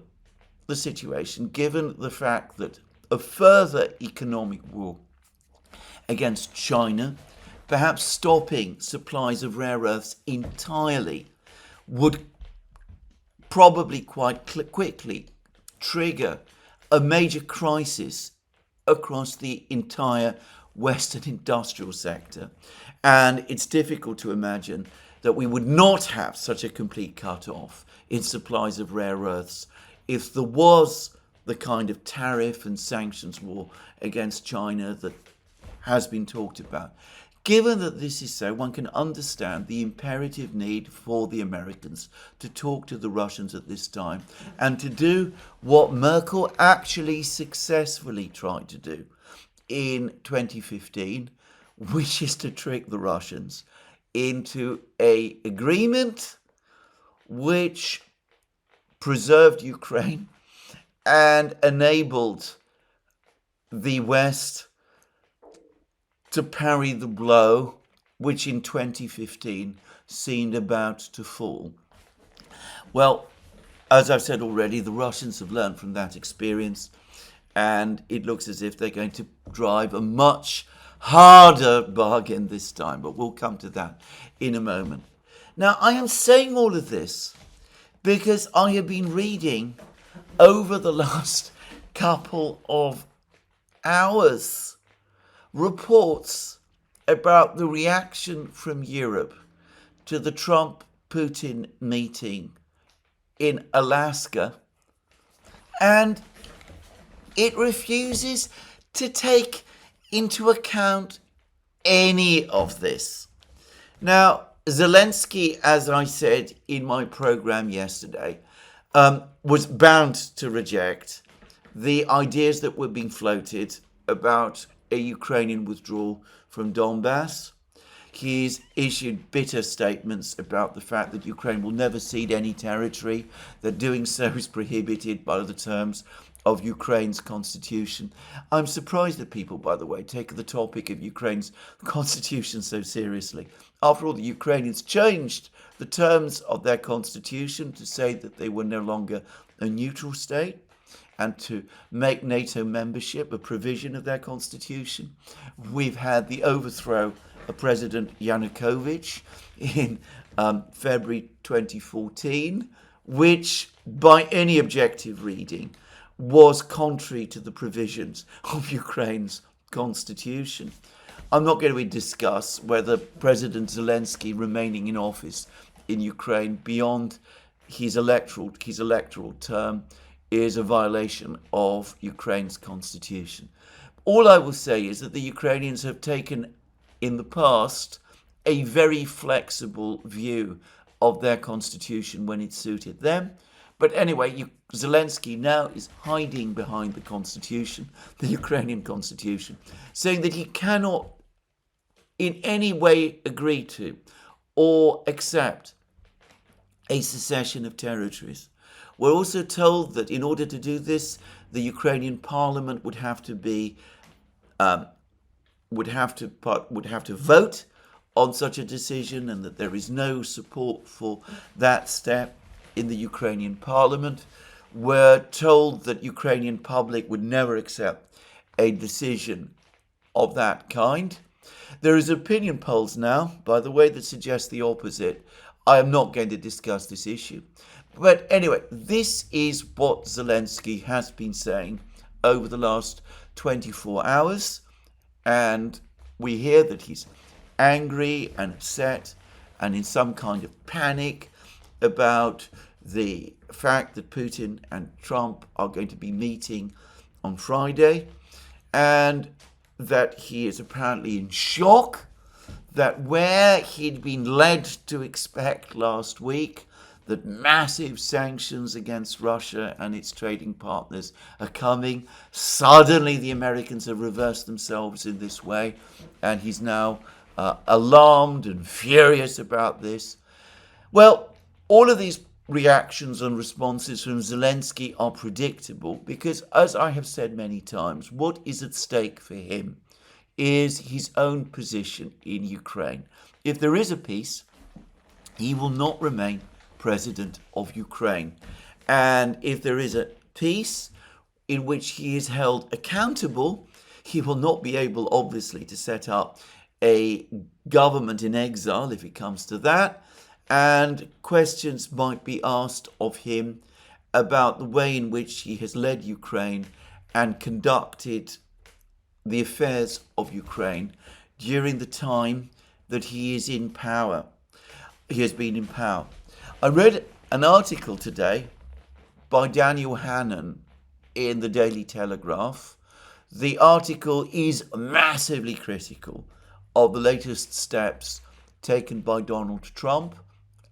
the situation, given the fact that a further economic war against China, perhaps stopping supplies of rare earths entirely, would probably quite quickly trigger a major crisis across the entire Western industrial sector. And it's difficult to imagine that we would not have such a complete cut-off in supplies of rare earths if there was the kind of tariff and sanctions war against China that has been talked about. Given that this is so, one can understand the imperative need for the Americans to talk to the Russians at this time and to do what Merkel actually successfully tried to do in 2015, which is to trick the Russians into an agreement which preserved Ukraine and enabled the West to parry the blow, which in 2015 seemed about to fall. Well, as I've said already, the Russians have learned from that experience, and it looks as if they're going to drive a much harder bargain this time, but we'll come to that in a moment. Now, I am saying all of this because I have been reading over the last couple of hours reports about the reaction from Europe to the Trump-Putin meeting in Alaska, and it refuses to take into account any of this. Now, Zelensky, as I said in my program yesterday, was bound to reject the ideas that were being floated about a Ukrainian withdrawal from Donbass. He's issued bitter statements about the fact that Ukraine will never cede any territory, that doing so is prohibited by the terms of Ukraine's constitution. I'm surprised that people, by the way, take the topic of Ukraine's constitution so seriously. After all, the Ukrainians changed the terms of their constitution to say that they were no longer a neutral state and to make NATO membership a provision of their constitution. We've had the overthrow President Yanukovych in February 2014, which by any objective reading was contrary to the provisions of Ukraine's constitution. I'm not going to discuss whether President Zelensky remaining in office in Ukraine beyond his electoral term is a violation of Ukraine's constitution. All I will say is that the Ukrainians have taken in the past a very flexible view of their constitution when it suited them. But anyway, Zelensky now is hiding behind the constitution, the Ukrainian constitution, saying that he cannot in any way agree to or accept a secession of territories. We're also told that in order to do this, the Ukrainian parliament would have to vote on such a decision, and that there is no support for that step in the Ukrainian parliament. We're told that Ukrainian public would never accept a decision of that kind. There is opinion polls now, by the way, that suggest the opposite. I am not going to discuss this issue. But anyway, this is what Zelensky has been saying over the last 24 hours. And we hear that he's angry and upset and in some kind of panic about the fact that Putin and Trump are going to be meeting on Friday, and that he is apparently in shock that where he'd been led to expect last week that massive sanctions against Russia and its trading partners are coming, suddenly the Americans have reversed themselves in this way, and he's now alarmed and furious about this. Well, all of these reactions and responses from Zelensky are predictable because, as I have said many times, what is at stake for him is his own position in Ukraine. If there is a peace, he will not remain president of Ukraine. And if there is a peace in which he is held accountable, he will not be able, obviously, to set up a government in exile if it comes to that. And questions might be asked of him about the way in which he has led Ukraine and conducted the affairs of Ukraine during the time that he is in power. He has been in power. I read an article today by Daniel Hannan in the Daily Telegraph. The article is massively critical of the latest steps taken by Donald Trump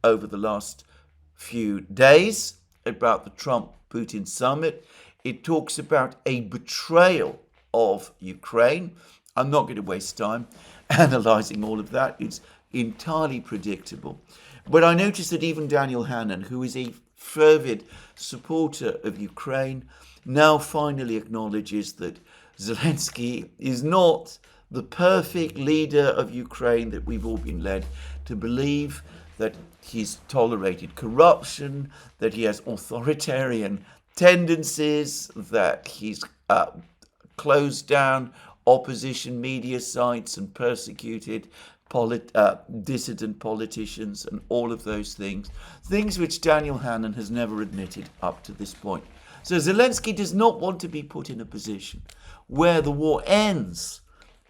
over the last few days about the Trump-Putin summit. It talks about a betrayal of Ukraine. I'm not going to waste time analysing all of that. It's entirely predictable. But I noticed that even Daniel Hannan, who is a fervid supporter of Ukraine, now finally acknowledges that Zelensky is not the perfect leader of Ukraine that we've all been led to believe, that he's tolerated corruption, that he has authoritarian tendencies, that he's closed down opposition media sites and persecuted dissident politicians and all of those things which Daniel Hannan has never admitted up to this point. So Zelensky does not want to be put in a position where the war ends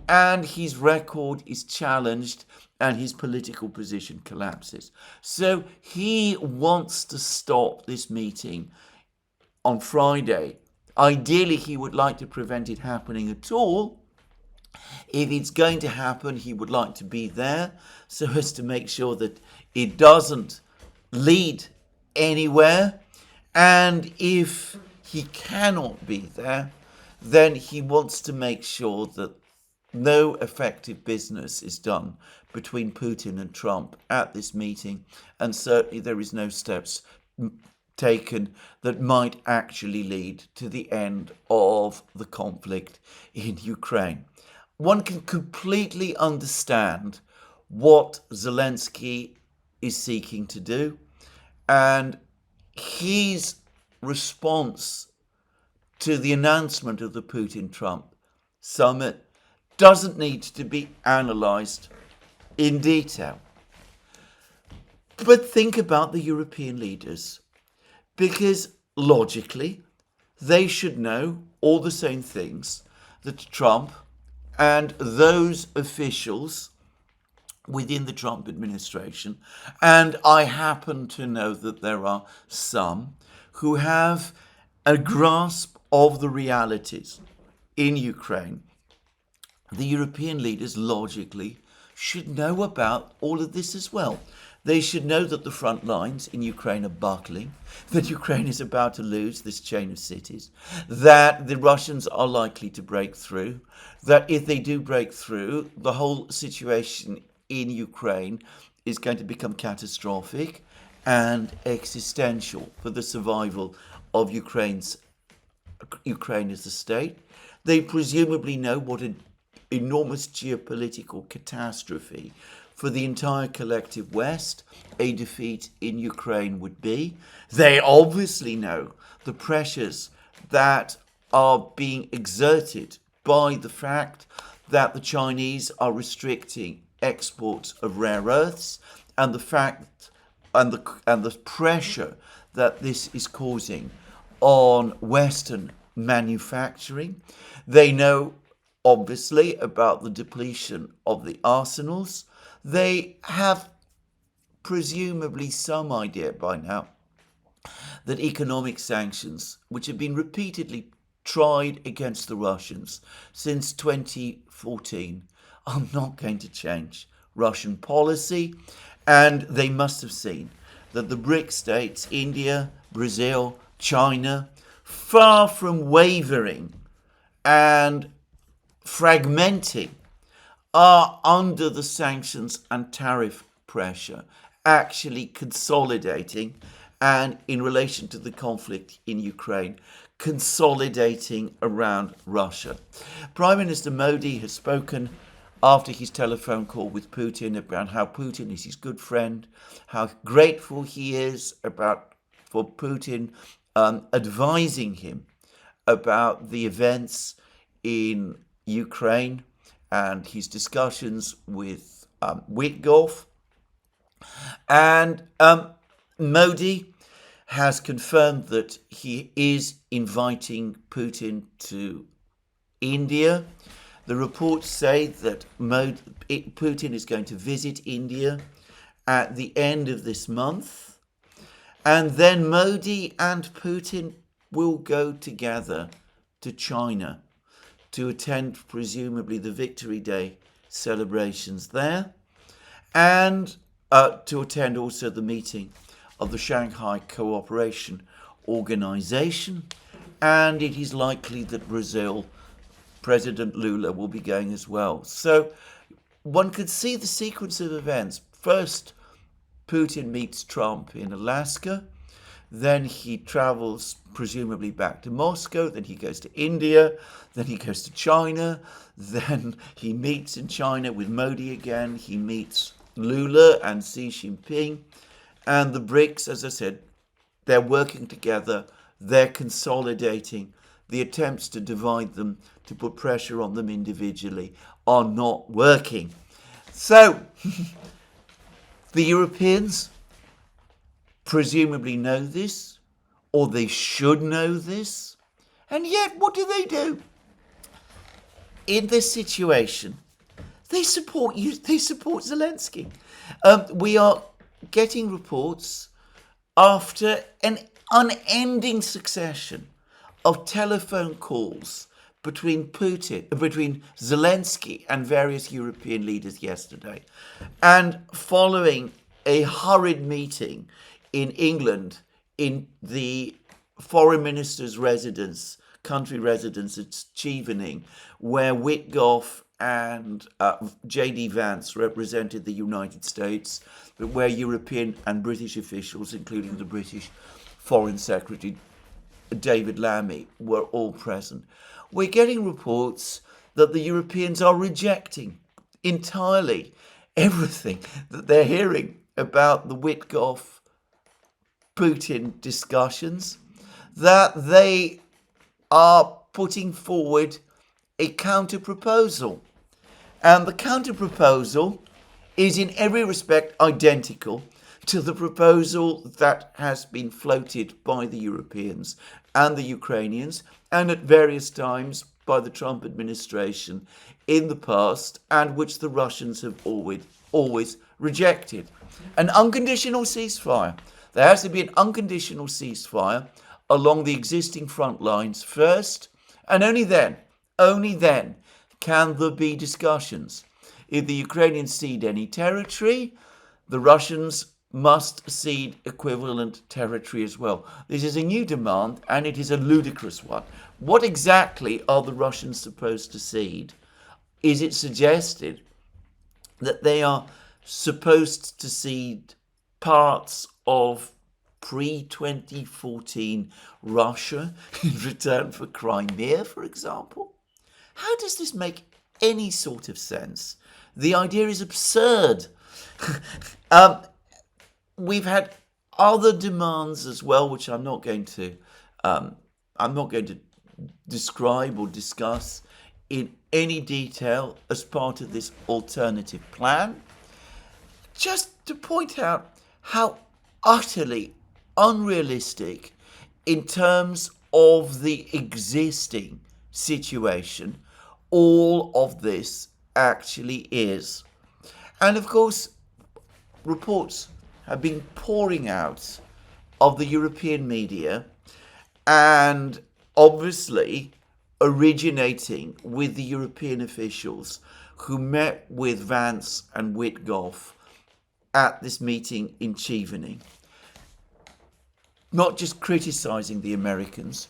and his record is challenged and his political position collapses. So he wants to stop this meeting on Friday. Ideally, he would like to prevent it happening at all. If it's going to happen, he would like to be there so as to make sure that it doesn't lead anywhere. And if he cannot be there, then he wants to make sure that no effective business is done between Putin and Trump at this meeting, and certainly there is no steps taken that might actually lead to the end of the conflict in Ukraine. One can completely understand what Zelensky is seeking to do, and his response to the announcement of the Putin-Trump summit doesn't need to be analysed in detail. But think about the European leaders, because logically, they should know all the same things that Trump and those officials within the Trump administration, and I happen to know that there are some who have a grasp of the realities in Ukraine. The European leaders logically should know about all of this as well. They should know that the front lines in Ukraine are buckling, that Ukraine is about to lose this chain of cities, that the Russians are likely to break through, that if they do break through, the whole situation in Ukraine is going to become catastrophic and existential for the survival of Ukraine as a state. They presumably know what an enormous geopolitical catastrophe for the entire collective West a defeat in Ukraine would be. They obviously know the pressures that are being exerted by the fact that the Chinese are restricting exports of rare earths, and the fact and the pressure that this is causing on Western manufacturing. They know obviously about the depletion of the arsenals. They have presumably some idea by now that economic sanctions, which have been repeatedly tried against the Russians since 2014, are not going to change Russian policy. And they must have seen that the BRICS states, India, Brazil, China, far from wavering and fragmenting, are under the sanctions and tariff pressure, actually consolidating, and in relation to the conflict in Ukraine, consolidating around Russia. Prime Minister Modi has spoken after his telephone call with Putin about how Putin is his good friend, how grateful he is for Putin advising him about the events in Ukraine and his discussions with Witkoff. And Modi has confirmed that he is inviting Putin to India. The reports say that Putin is going to visit India at the end of this month, and then Modi and Putin will go together to China to attend presumably the Victory Day celebrations there, and to attend also the meeting of the Shanghai Cooperation Organization. And it is likely that Brazil, President Lula, will be going as well. So one could see the sequence of events. First, Putin meets Trump in Alaska. Then he travels presumably back to Moscow. Then he goes to India. Then he goes to China. Then he meets in China with Modi again. He meets Lula and Xi Jinping. And the BRICS, as I said, they're working together. They're consolidating. The attempts to divide them, to put pressure on them individually, are not working. So, the Europeans presumably know this, or they should know this, and yet what do? In this situation, they support Zelensky. We are getting reports after an unending succession of telephone calls between Zelensky and various European leaders yesterday, and following a hurried meeting in England in the foreign minister's country residence at Chevening, where Witkoff and J.D. Vance represented the United States, but where European and British officials, including the British Foreign Secretary David Lammy, were all present. We're getting reports that the Europeans are rejecting entirely everything that they're hearing about the Witkoff-Putin discussions, that they are putting forward a counter-proposal. And the counter-proposal is in every respect identical to the proposal that has been floated by the Europeans and the Ukrainians, and at various times by the Trump administration in the past, and which the Russians have always rejected. An unconditional ceasefire. There has to be an unconditional ceasefire along the existing front lines first, and only then can there be discussions. If the Ukrainians cede any territory, the Russians must cede equivalent territory as well. This is a new demand, and it is a ludicrous one. What exactly are the Russians supposed to cede? Is it suggested that they are supposed to cede parts of pre-2014 Russia in return for Crimea, for example? How does this make any sort of sense? The idea is absurd. We've had other demands as well, which I'm not going to describe or discuss in any detail as part of this alternative plan. Just to point out how utterly unrealistic in terms of the existing situation all of this actually is. And of course, reports have been pouring out of the European media, and obviously originating with the European officials who met with Vance and Witkoff at this meeting in Chevening. Not just criticising the Americans,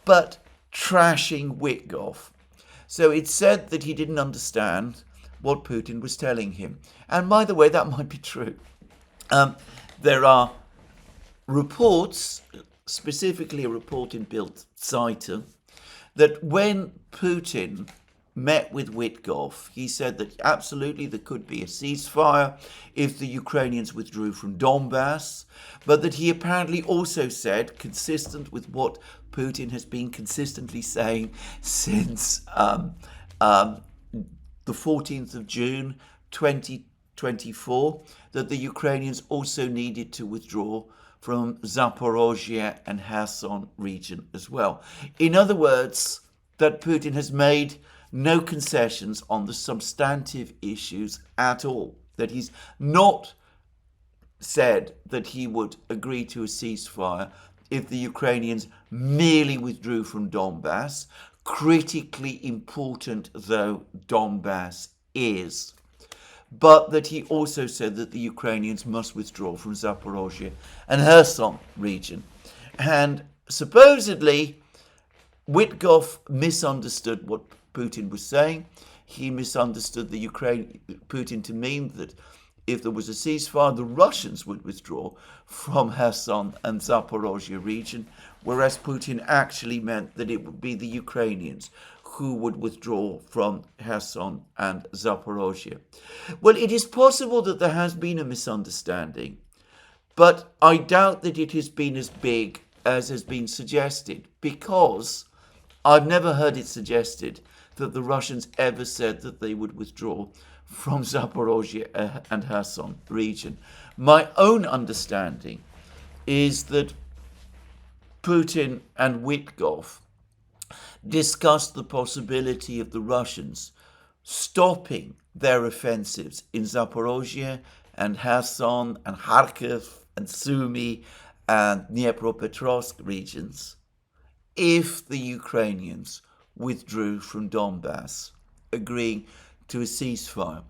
but trashing Witkoff. So it said that he didn't understand what Putin was telling him. And by the way, that might be true. There are reports, specifically a report in Debaltseve, that when Putin met with Witkoff, he said that absolutely there could be a ceasefire if the Ukrainians withdrew from Donbass, but that he apparently also said, consistent with what Putin has been consistently saying since the 14th of June 2024, that the Ukrainians also needed to withdraw from Zaporozhye and Kherson region as well. In other words, that Putin has made no concessions on the substantive issues at all, that he's not said that he would agree to a ceasefire if the Ukrainians merely withdrew from Donbass, critically important though Donbass is, but that he also said that the Ukrainians must withdraw from Zaporozhye and Kherson region. And supposedly, Witkoff misunderstood what Putin was saying. He misunderstood Putin to mean that if there was a ceasefire, the Russians would withdraw from Kherson and Zaporozhye region, whereas Putin actually meant that it would be the Ukrainians who would withdraw from Kherson and Zaporozhye. Well, it is possible that there has been a misunderstanding, but I doubt that it has been as big as has been suggested, because I've never heard it suggested that the Russians ever said that they would withdraw from Zaporozhye and Kherson region. My own understanding is that Putin and Witkoff discussed the possibility of the Russians stopping their offensives in Zaporozhye and Kherson and Kharkiv and Sumy and Dnipropetrovsk regions if the Ukrainians withdrew from Donbass, agreeing to a ceasefire.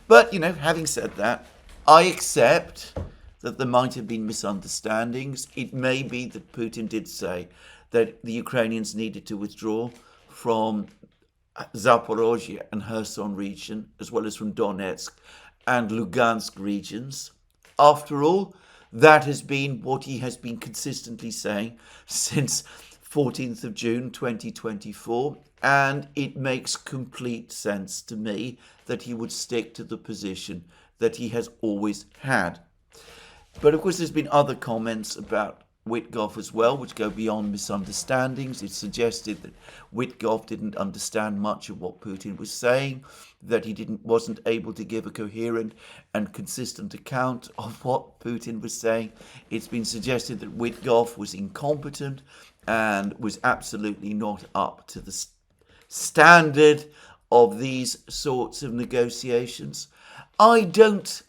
But, having said that, I accept that there might have been misunderstandings. It may be that Putin did say that the Ukrainians needed to withdraw from Zaporozhye and Kherson region, as well as from Donetsk and Lugansk regions. After all, that has been what he has been consistently saying since 14th of June 2024, and it makes complete sense to me that he would stick to the position that he has always had. But of course there's been other comments about Witkoff as well, which go beyond misunderstandings. It suggested that Witkoff didn't understand much of what Putin was saying, that he wasn't able to give a coherent and consistent account of what Putin was saying. It's been suggested that Witkoff was incompetent and was absolutely not up to the standard of these sorts of negotiations. I don't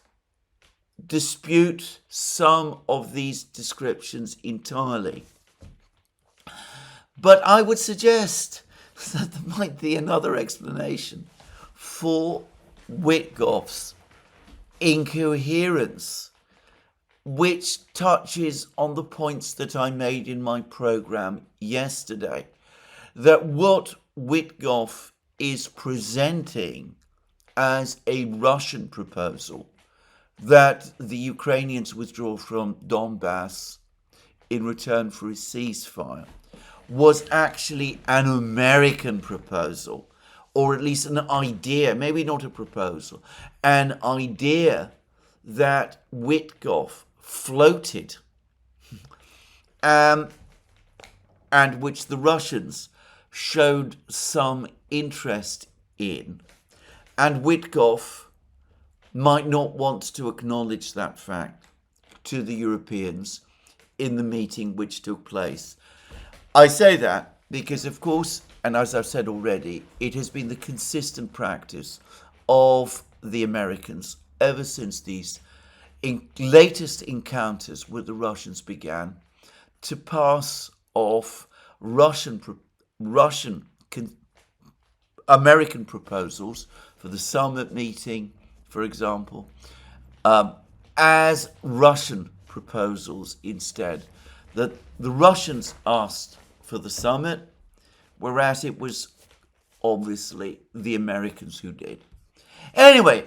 dispute some of these descriptions entirely, but I would suggest that there might be another explanation for Witkoff's incoherence, which touches on the points that I made in my program yesterday, that what Witkoff is presenting as a Russian proposal, that the Ukrainians withdraw from Donbass in return for a ceasefire, was actually an American proposal, or at least an idea, maybe not a proposal, an idea that Witkoff floated, and which the Russians showed some interest in. And Witkoff might not want to acknowledge that fact to the Europeans in the meeting which took place. I say that because, of course, and as I've said already, it has been the consistent practice of the Americans ever since these latest encounters with the Russians began, to pass off American proposals for the summit meeting, for example, as Russian proposals instead. That the Russians asked for the summit, whereas it was obviously the Americans who did. Anyway,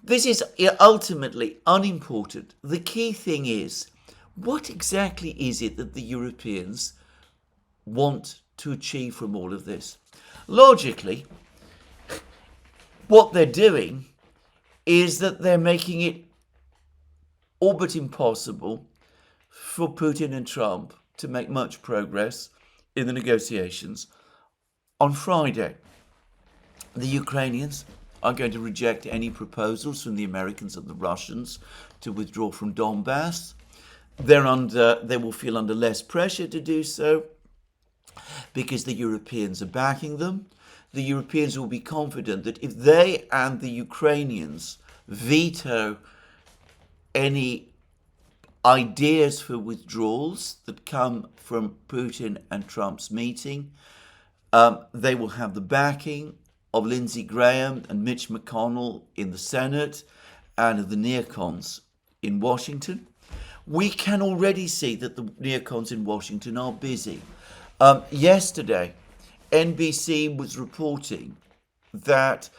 this is ultimately unimportant. The key thing is, what exactly is it that the Europeans want to achieve from all of this? Logically, what they're doing is that they're making it all but impossible for Putin and Trump to make much progress in the negotiations. On Friday, the Ukrainians are going to reject any proposals from the Americans and the Russians to withdraw from Donbass. They will feel under less pressure to do so because the Europeans are backing them. The Europeans will be confident that if they and the Ukrainians veto any ideas for withdrawals that come from Putin and Trump's meeting, they will have the backing of Lindsey Graham and Mitch McConnell in the Senate and of the neocons in Washington. We can already see that the neocons in Washington are busy. Yesterday, NBC was reporting that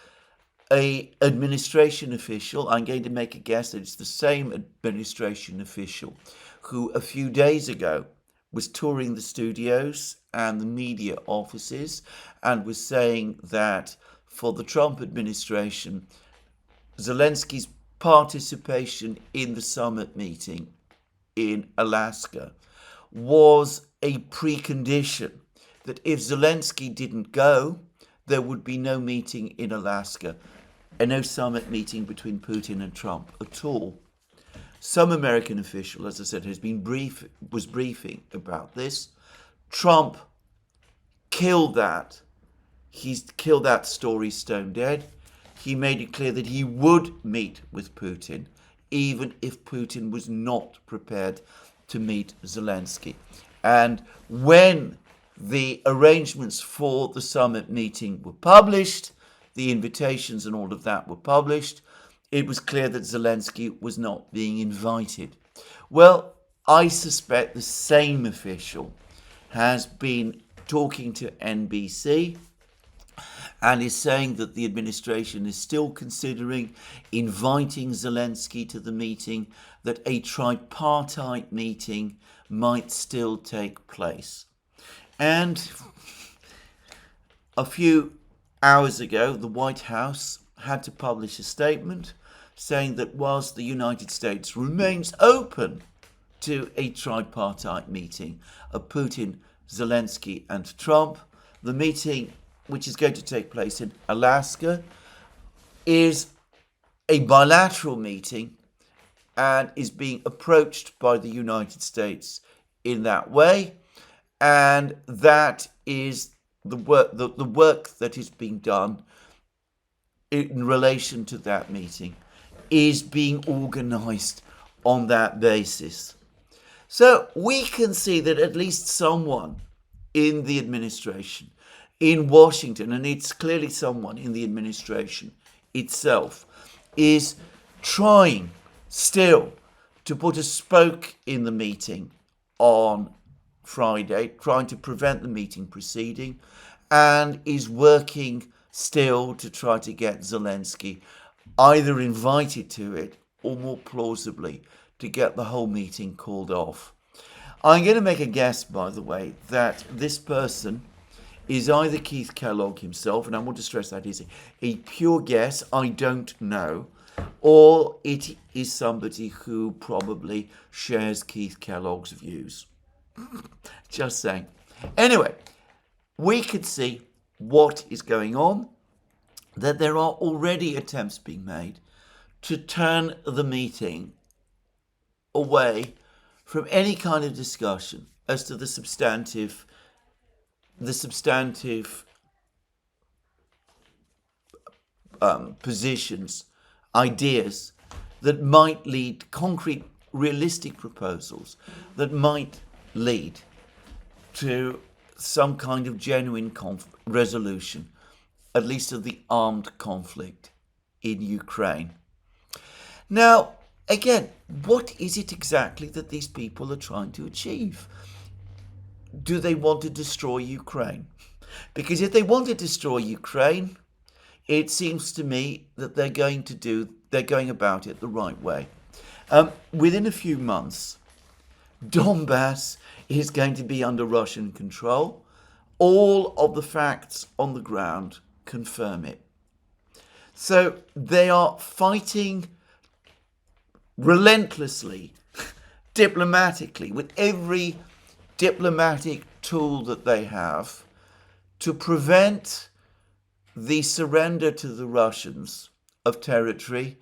an administration official, I'm going to make a guess that it's the same administration official, who a few days ago was touring the studios and the media offices and was saying that for the Trump administration, Zelensky's participation in the summit meeting in Alaska was a precondition, that if Zelensky didn't go, there would be no meeting in Alaska and no summit meeting between Putin and Trump at all. Some American official, as I said, was briefing about this. Trump killed that. He's killed that story stone dead. He made it clear that he would meet with Putin, even if Putin was not prepared to meet Zelensky. And when the arrangements for the summit meeting were published, the invitations and all of that were published, it was clear that Zelensky was not being invited. Well, I suspect the same official has been talking to NBC and is saying that the administration is still considering inviting Zelensky to the meeting, that a tripartite meeting might still take place. And a few hours ago, the White House had to publish a statement saying that whilst the United States remains open to a tripartite meeting of Putin, Zelensky and Trump. The meeting, which is going to take place in Alaska, is a bilateral meeting and is being approached by the United States in that way. And that is the work that is being done in relation to that meeting is being organized on that basis. So we can see that at least someone in the administration, in Washington, and it's clearly someone in the administration itself, is trying still to put a spoke in the meeting on Friday, trying to prevent the meeting proceeding, and is working still to try to get Zelensky either invited to it or, more plausibly, to get the whole meeting called off. I'm going to make a guess, by the way, that this person is either Keith Kellogg himself, and I want to stress that is a pure guess, I don't know, or it is somebody who probably shares Keith Kellogg's views. Just saying. Anyway, we could see what is going on, that there are already attempts being made to turn the meeting away from any kind of discussion as to the substantive positions, ideas that might lead, concrete, realistic proposals that might lead to some kind of genuine resolution, at least of the armed conflict in Ukraine. Now, again, what is it exactly that these people are trying to achieve? Do they want to destroy Ukraine? Because if they want to destroy Ukraine, it seems to me that they're going about it the right way. Within a few months, Donbass is going to be under Russian control. All of the facts on the ground confirm it. So they are fighting relentlessly, diplomatically, with every diplomatic tool that they have to prevent the surrender to the Russians of territory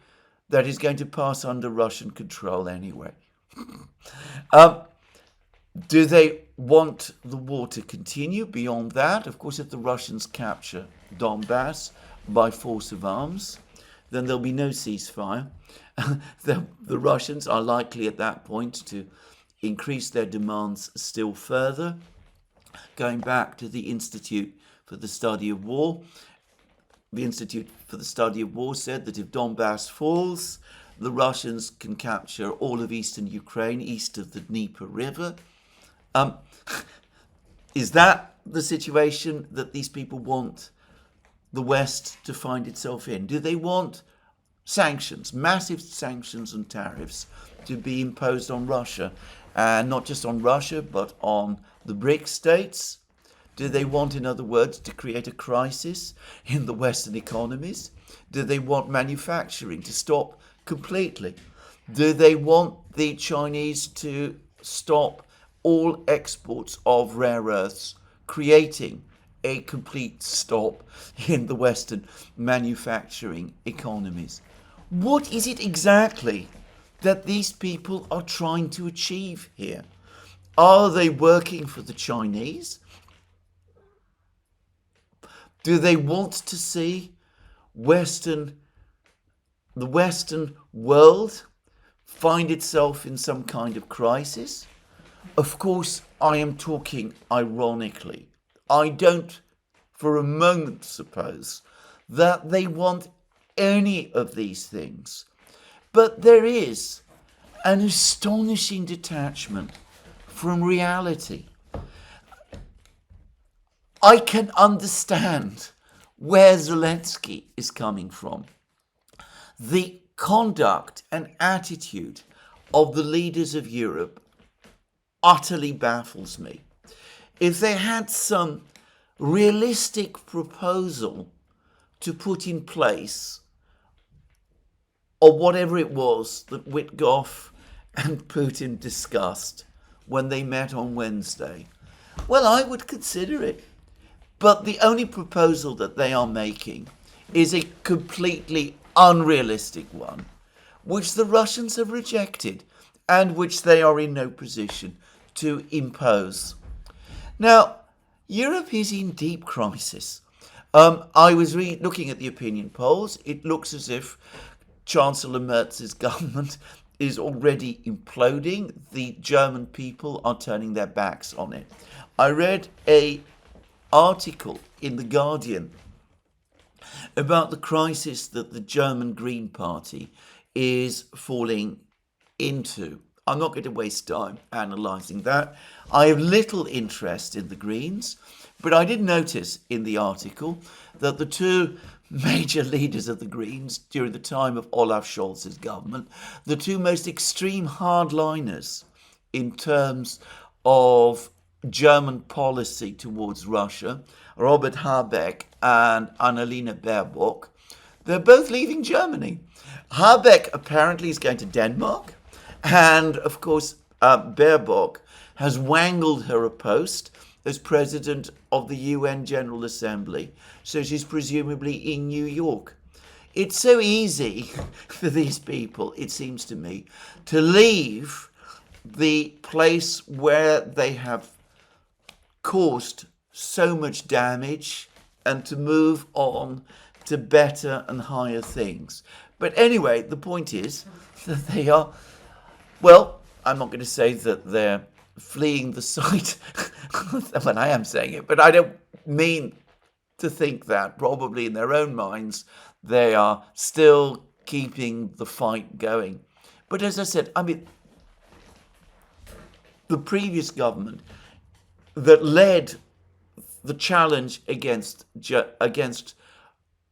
that is going to pass under Russian control anyway. Do they want the war to continue beyond that? Of course, if the Russians capture Donbass by force of arms, then there'll be no ceasefire. The Russians are likely at that point to increase their demands still further. Going back to the Institute for the Study of War, the Institute for the Study of War said that if Donbass falls, the Russians can capture all of eastern Ukraine, east of the Dnieper River. Is that the situation that these people want the West to find itself in? Do they want sanctions, massive sanctions and tariffs to be imposed on Russia, and not just on Russia, but on the BRICS states? Do they want, in other words, to create a crisis in the Western economies? Do they want manufacturing to stop completely? Do they want the Chinese to stop all exports of rare earths, creating a complete stop in the Western manufacturing economies? What is it exactly that these people are trying to achieve here? Are they working for the Chinese? Do they want to see the Western world find itself in some kind of crisis? Of course, I am talking ironically. I don't for a moment suppose that they want any of these things. But there is an astonishing detachment from reality. I can understand where Zelensky is coming from. The conduct and attitude of the leaders of Europe utterly baffles me. If they had some realistic proposal to put in place, or whatever it was that Witkoff and Putin discussed when they met on Wednesday? Well, I would consider it. But the only proposal that they are making is a completely unrealistic one, which the Russians have rejected and which they are in no position to impose. Now, Europe is in deep crisis. I was looking at the opinion polls. It looks as if Chancellor Merz's government is already imploding. The German people are turning their backs on it. I read an article in The Guardian about the crisis that the German Green Party is falling into. I'm not going to waste time analysing that. I have little interest in the Greens, but I did notice in the article that the two major leaders of the Greens during the time of Olaf Scholz's government, the two most extreme hardliners in terms of German policy towards Russia, Robert Habeck and Annalena Baerbock, they're both leaving Germany. Habeck apparently is going to Denmark, and of course Baerbock has wangled her a post as president of the UN General Assembly, so she's presumably in New York. It's so easy for these people, it seems to me, to leave the place where they have caused so much damage and to move on to better and higher things. But anyway, the point is that they are, well, I'm not going to say that they're fleeing the site when I am saying it, but I don't mean to think that. Probably in their own minds, they are still keeping the fight going. But as I said, I mean, the previous government that led the challenge against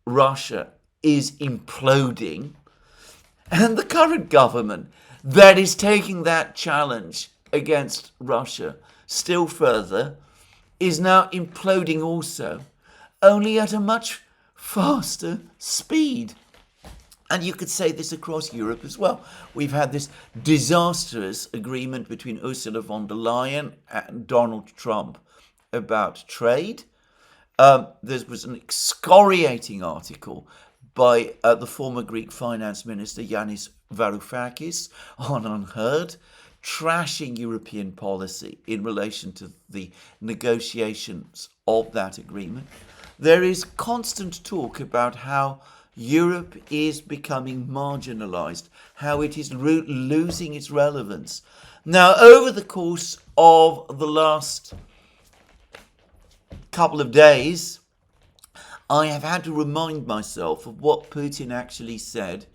Russia is imploding, and the current government that is taking that challenge against Russia still further is now imploding also, only at a much faster speed. And you could say this across Europe as well. We've had this disastrous agreement between Ursula von der Leyen and Donald Trump about trade. There was an excoriating article by the former Greek finance minister Yanis Varoufakis on Unheard, trashing European policy in relation to the negotiations of that agreement. There is constant talk about how Europe is becoming marginalised, how it is losing its relevance. Now, over the course of the last couple of days, I have had to remind myself of what Putin actually said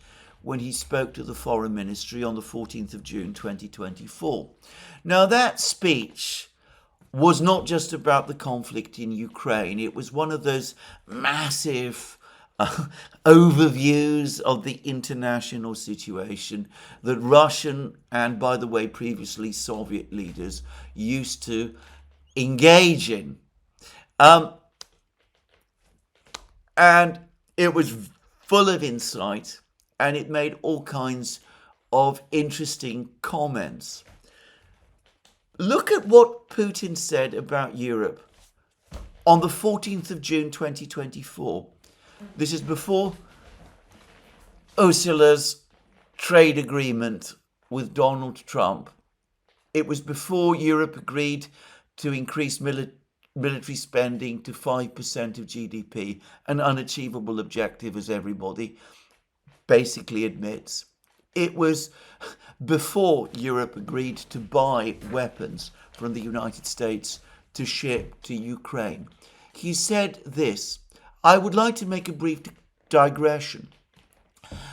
when he spoke to the Foreign Ministry on the 14th of June 2024. Now, that speech was not just about the conflict in Ukraine. It was one of those massive overviews of the international situation that Russian and, by the way, previously Soviet leaders used to engage in. And it was full of insight, and it made all kinds of interesting comments. Look at what Putin said about Europe on the 14th of June 2024. This is before Ursula's trade agreement with Donald Trump. It was before Europe agreed to increase military spending to 5% of GDP, an unachievable objective, as everybody basically admits. It was before Europe agreed to buy weapons from the United States to ship to Ukraine. He said this: I would like to make a brief digression.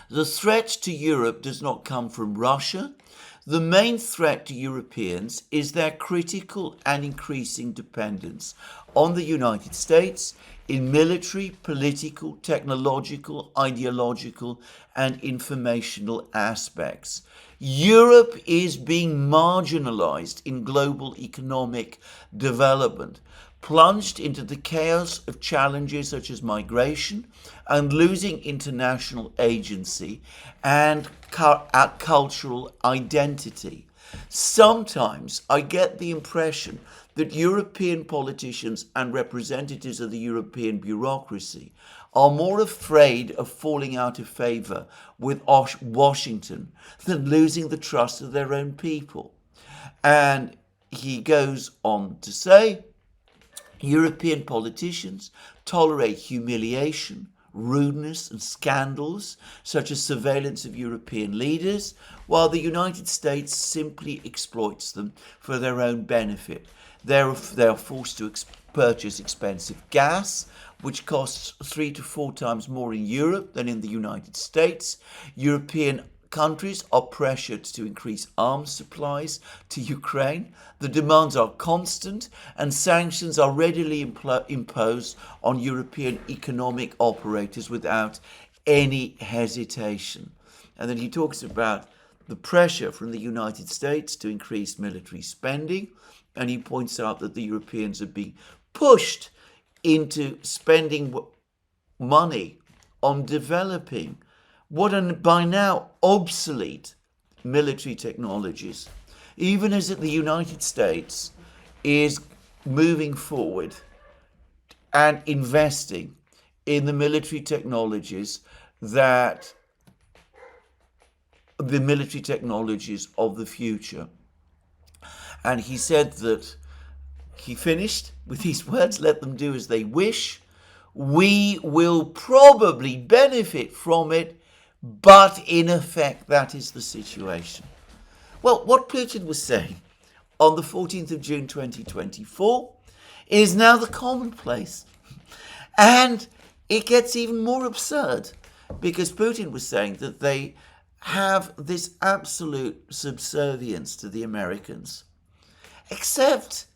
The threat to Europe does not come from Russia. The main threat to Europeans is their critical and increasing dependence on the United States in military, political, technological, ideological, and informational aspects. Europe is being marginalized in global economic development, plunged into the chaos of challenges such as migration and losing international agency and cultural identity. Sometimes I get the impression that European politicians and representatives of the European bureaucracy are more afraid of falling out of favour with Washington than losing the trust of their own people. And he goes on to say, European politicians tolerate humiliation, rudeness and scandals such as surveillance of European leaders, while the United States simply exploits them for their own benefit. They are forced to purchase expensive gas, which costs 3 to 4 times more in Europe than in the United States. European countries are pressured to increase arms supplies to Ukraine. The demands are constant and sanctions are readily imposed on European economic operators without any hesitation. And then he talks about the pressure from the United States to increase military spending, and he points out that the Europeans are being pushed into spending money on developing what are by now obsolete military technologies, even as the United States is moving forward and investing in the military technologies of the future. And he said that he finished with these words, let them do as they wish. We will probably benefit from it, but in effect, that is the situation. Well, what Putin was saying on the 14th of June 2024 is now the commonplace. And it gets even more absurd because Putin was saying that they have this absolute subservience to the Americans. Except,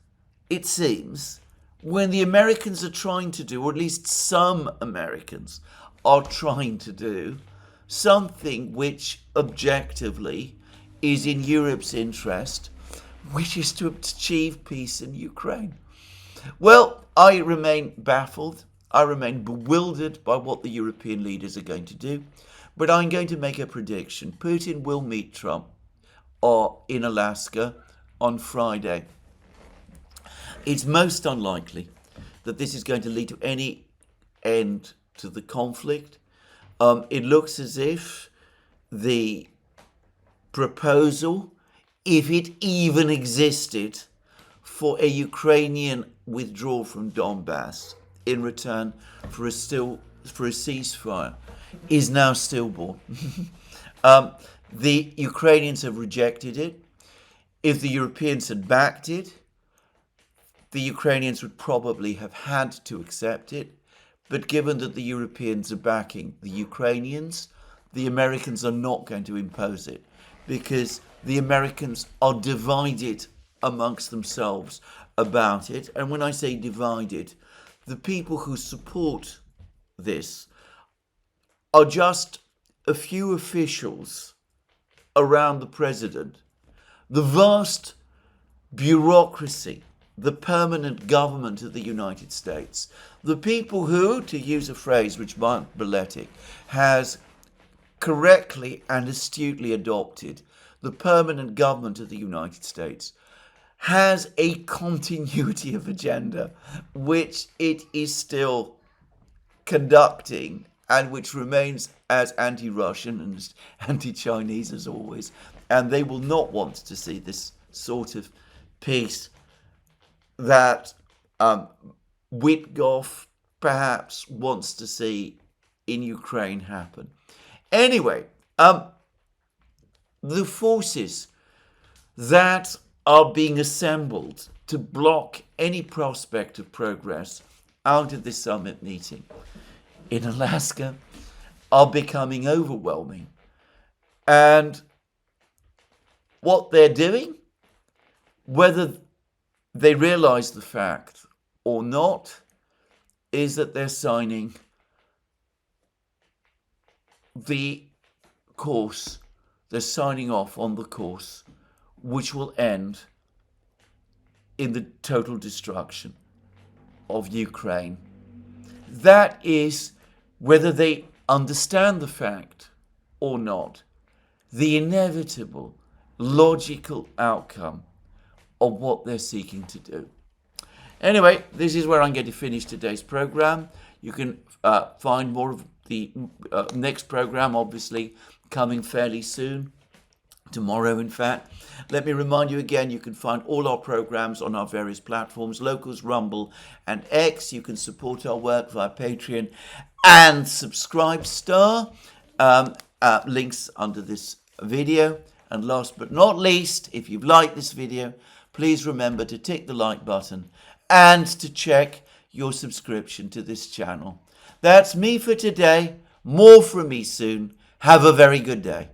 it seems, when the Americans are trying to do, or at least some Americans are trying to do, something which objectively is in Europe's interest, which is to achieve peace in Ukraine. Well, I remain baffled. I remain bewildered by what the European leaders are going to do. But I'm going to make a prediction. Putin will meet Trump in Alaska on Friday. It's most unlikely that this is going to lead to any end to the conflict. It looks as if the proposal, if it even existed, for a Ukrainian withdrawal from Donbass in return for a ceasefire is now stillborn. The Ukrainians have rejected it. If the Europeans had backed it, the Ukrainians would probably have had to accept it. But given that the Europeans are backing the Ukrainians, the Americans are not going to impose it because the Americans are divided amongst themselves about it. And when I say divided, the people who support this are just a few officials around the president. The vast bureaucracy, the permanent government of the United States, the people who, to use a phrase which Mark Belletic has correctly and astutely adopted, the permanent government of the United States has a continuity of agenda which it is still conducting and which remains as anti-Russian and anti-Chinese as always. And they will not want to see this sort of peace that Witkoff perhaps wants to see in Ukraine happen. Anyway, the forces that are being assembled to block any prospect of progress out of this summit meeting in Alaska are becoming overwhelming. And what they're doing, whether they realize the fact or not, is that they're signing the course they're signing off on the course which will end in the total destruction of Ukraine. That is, whether they understand the fact or not, the inevitable, logical outcome of what they're seeking to do. Anyway, this is where I'm going to finish today's program. You can find more of the next program, obviously, coming fairly soon. Tomorrow, in fact. Let me remind you again, you can find all our programs on our various platforms, Locals, Rumble and X. You can support our work via Patreon and Subscribestar. Links under this video. And last but not least, if you've liked this video, please remember to tick the like button and to check your subscription to this channel. That's me for today. More from me soon. Have a very good day.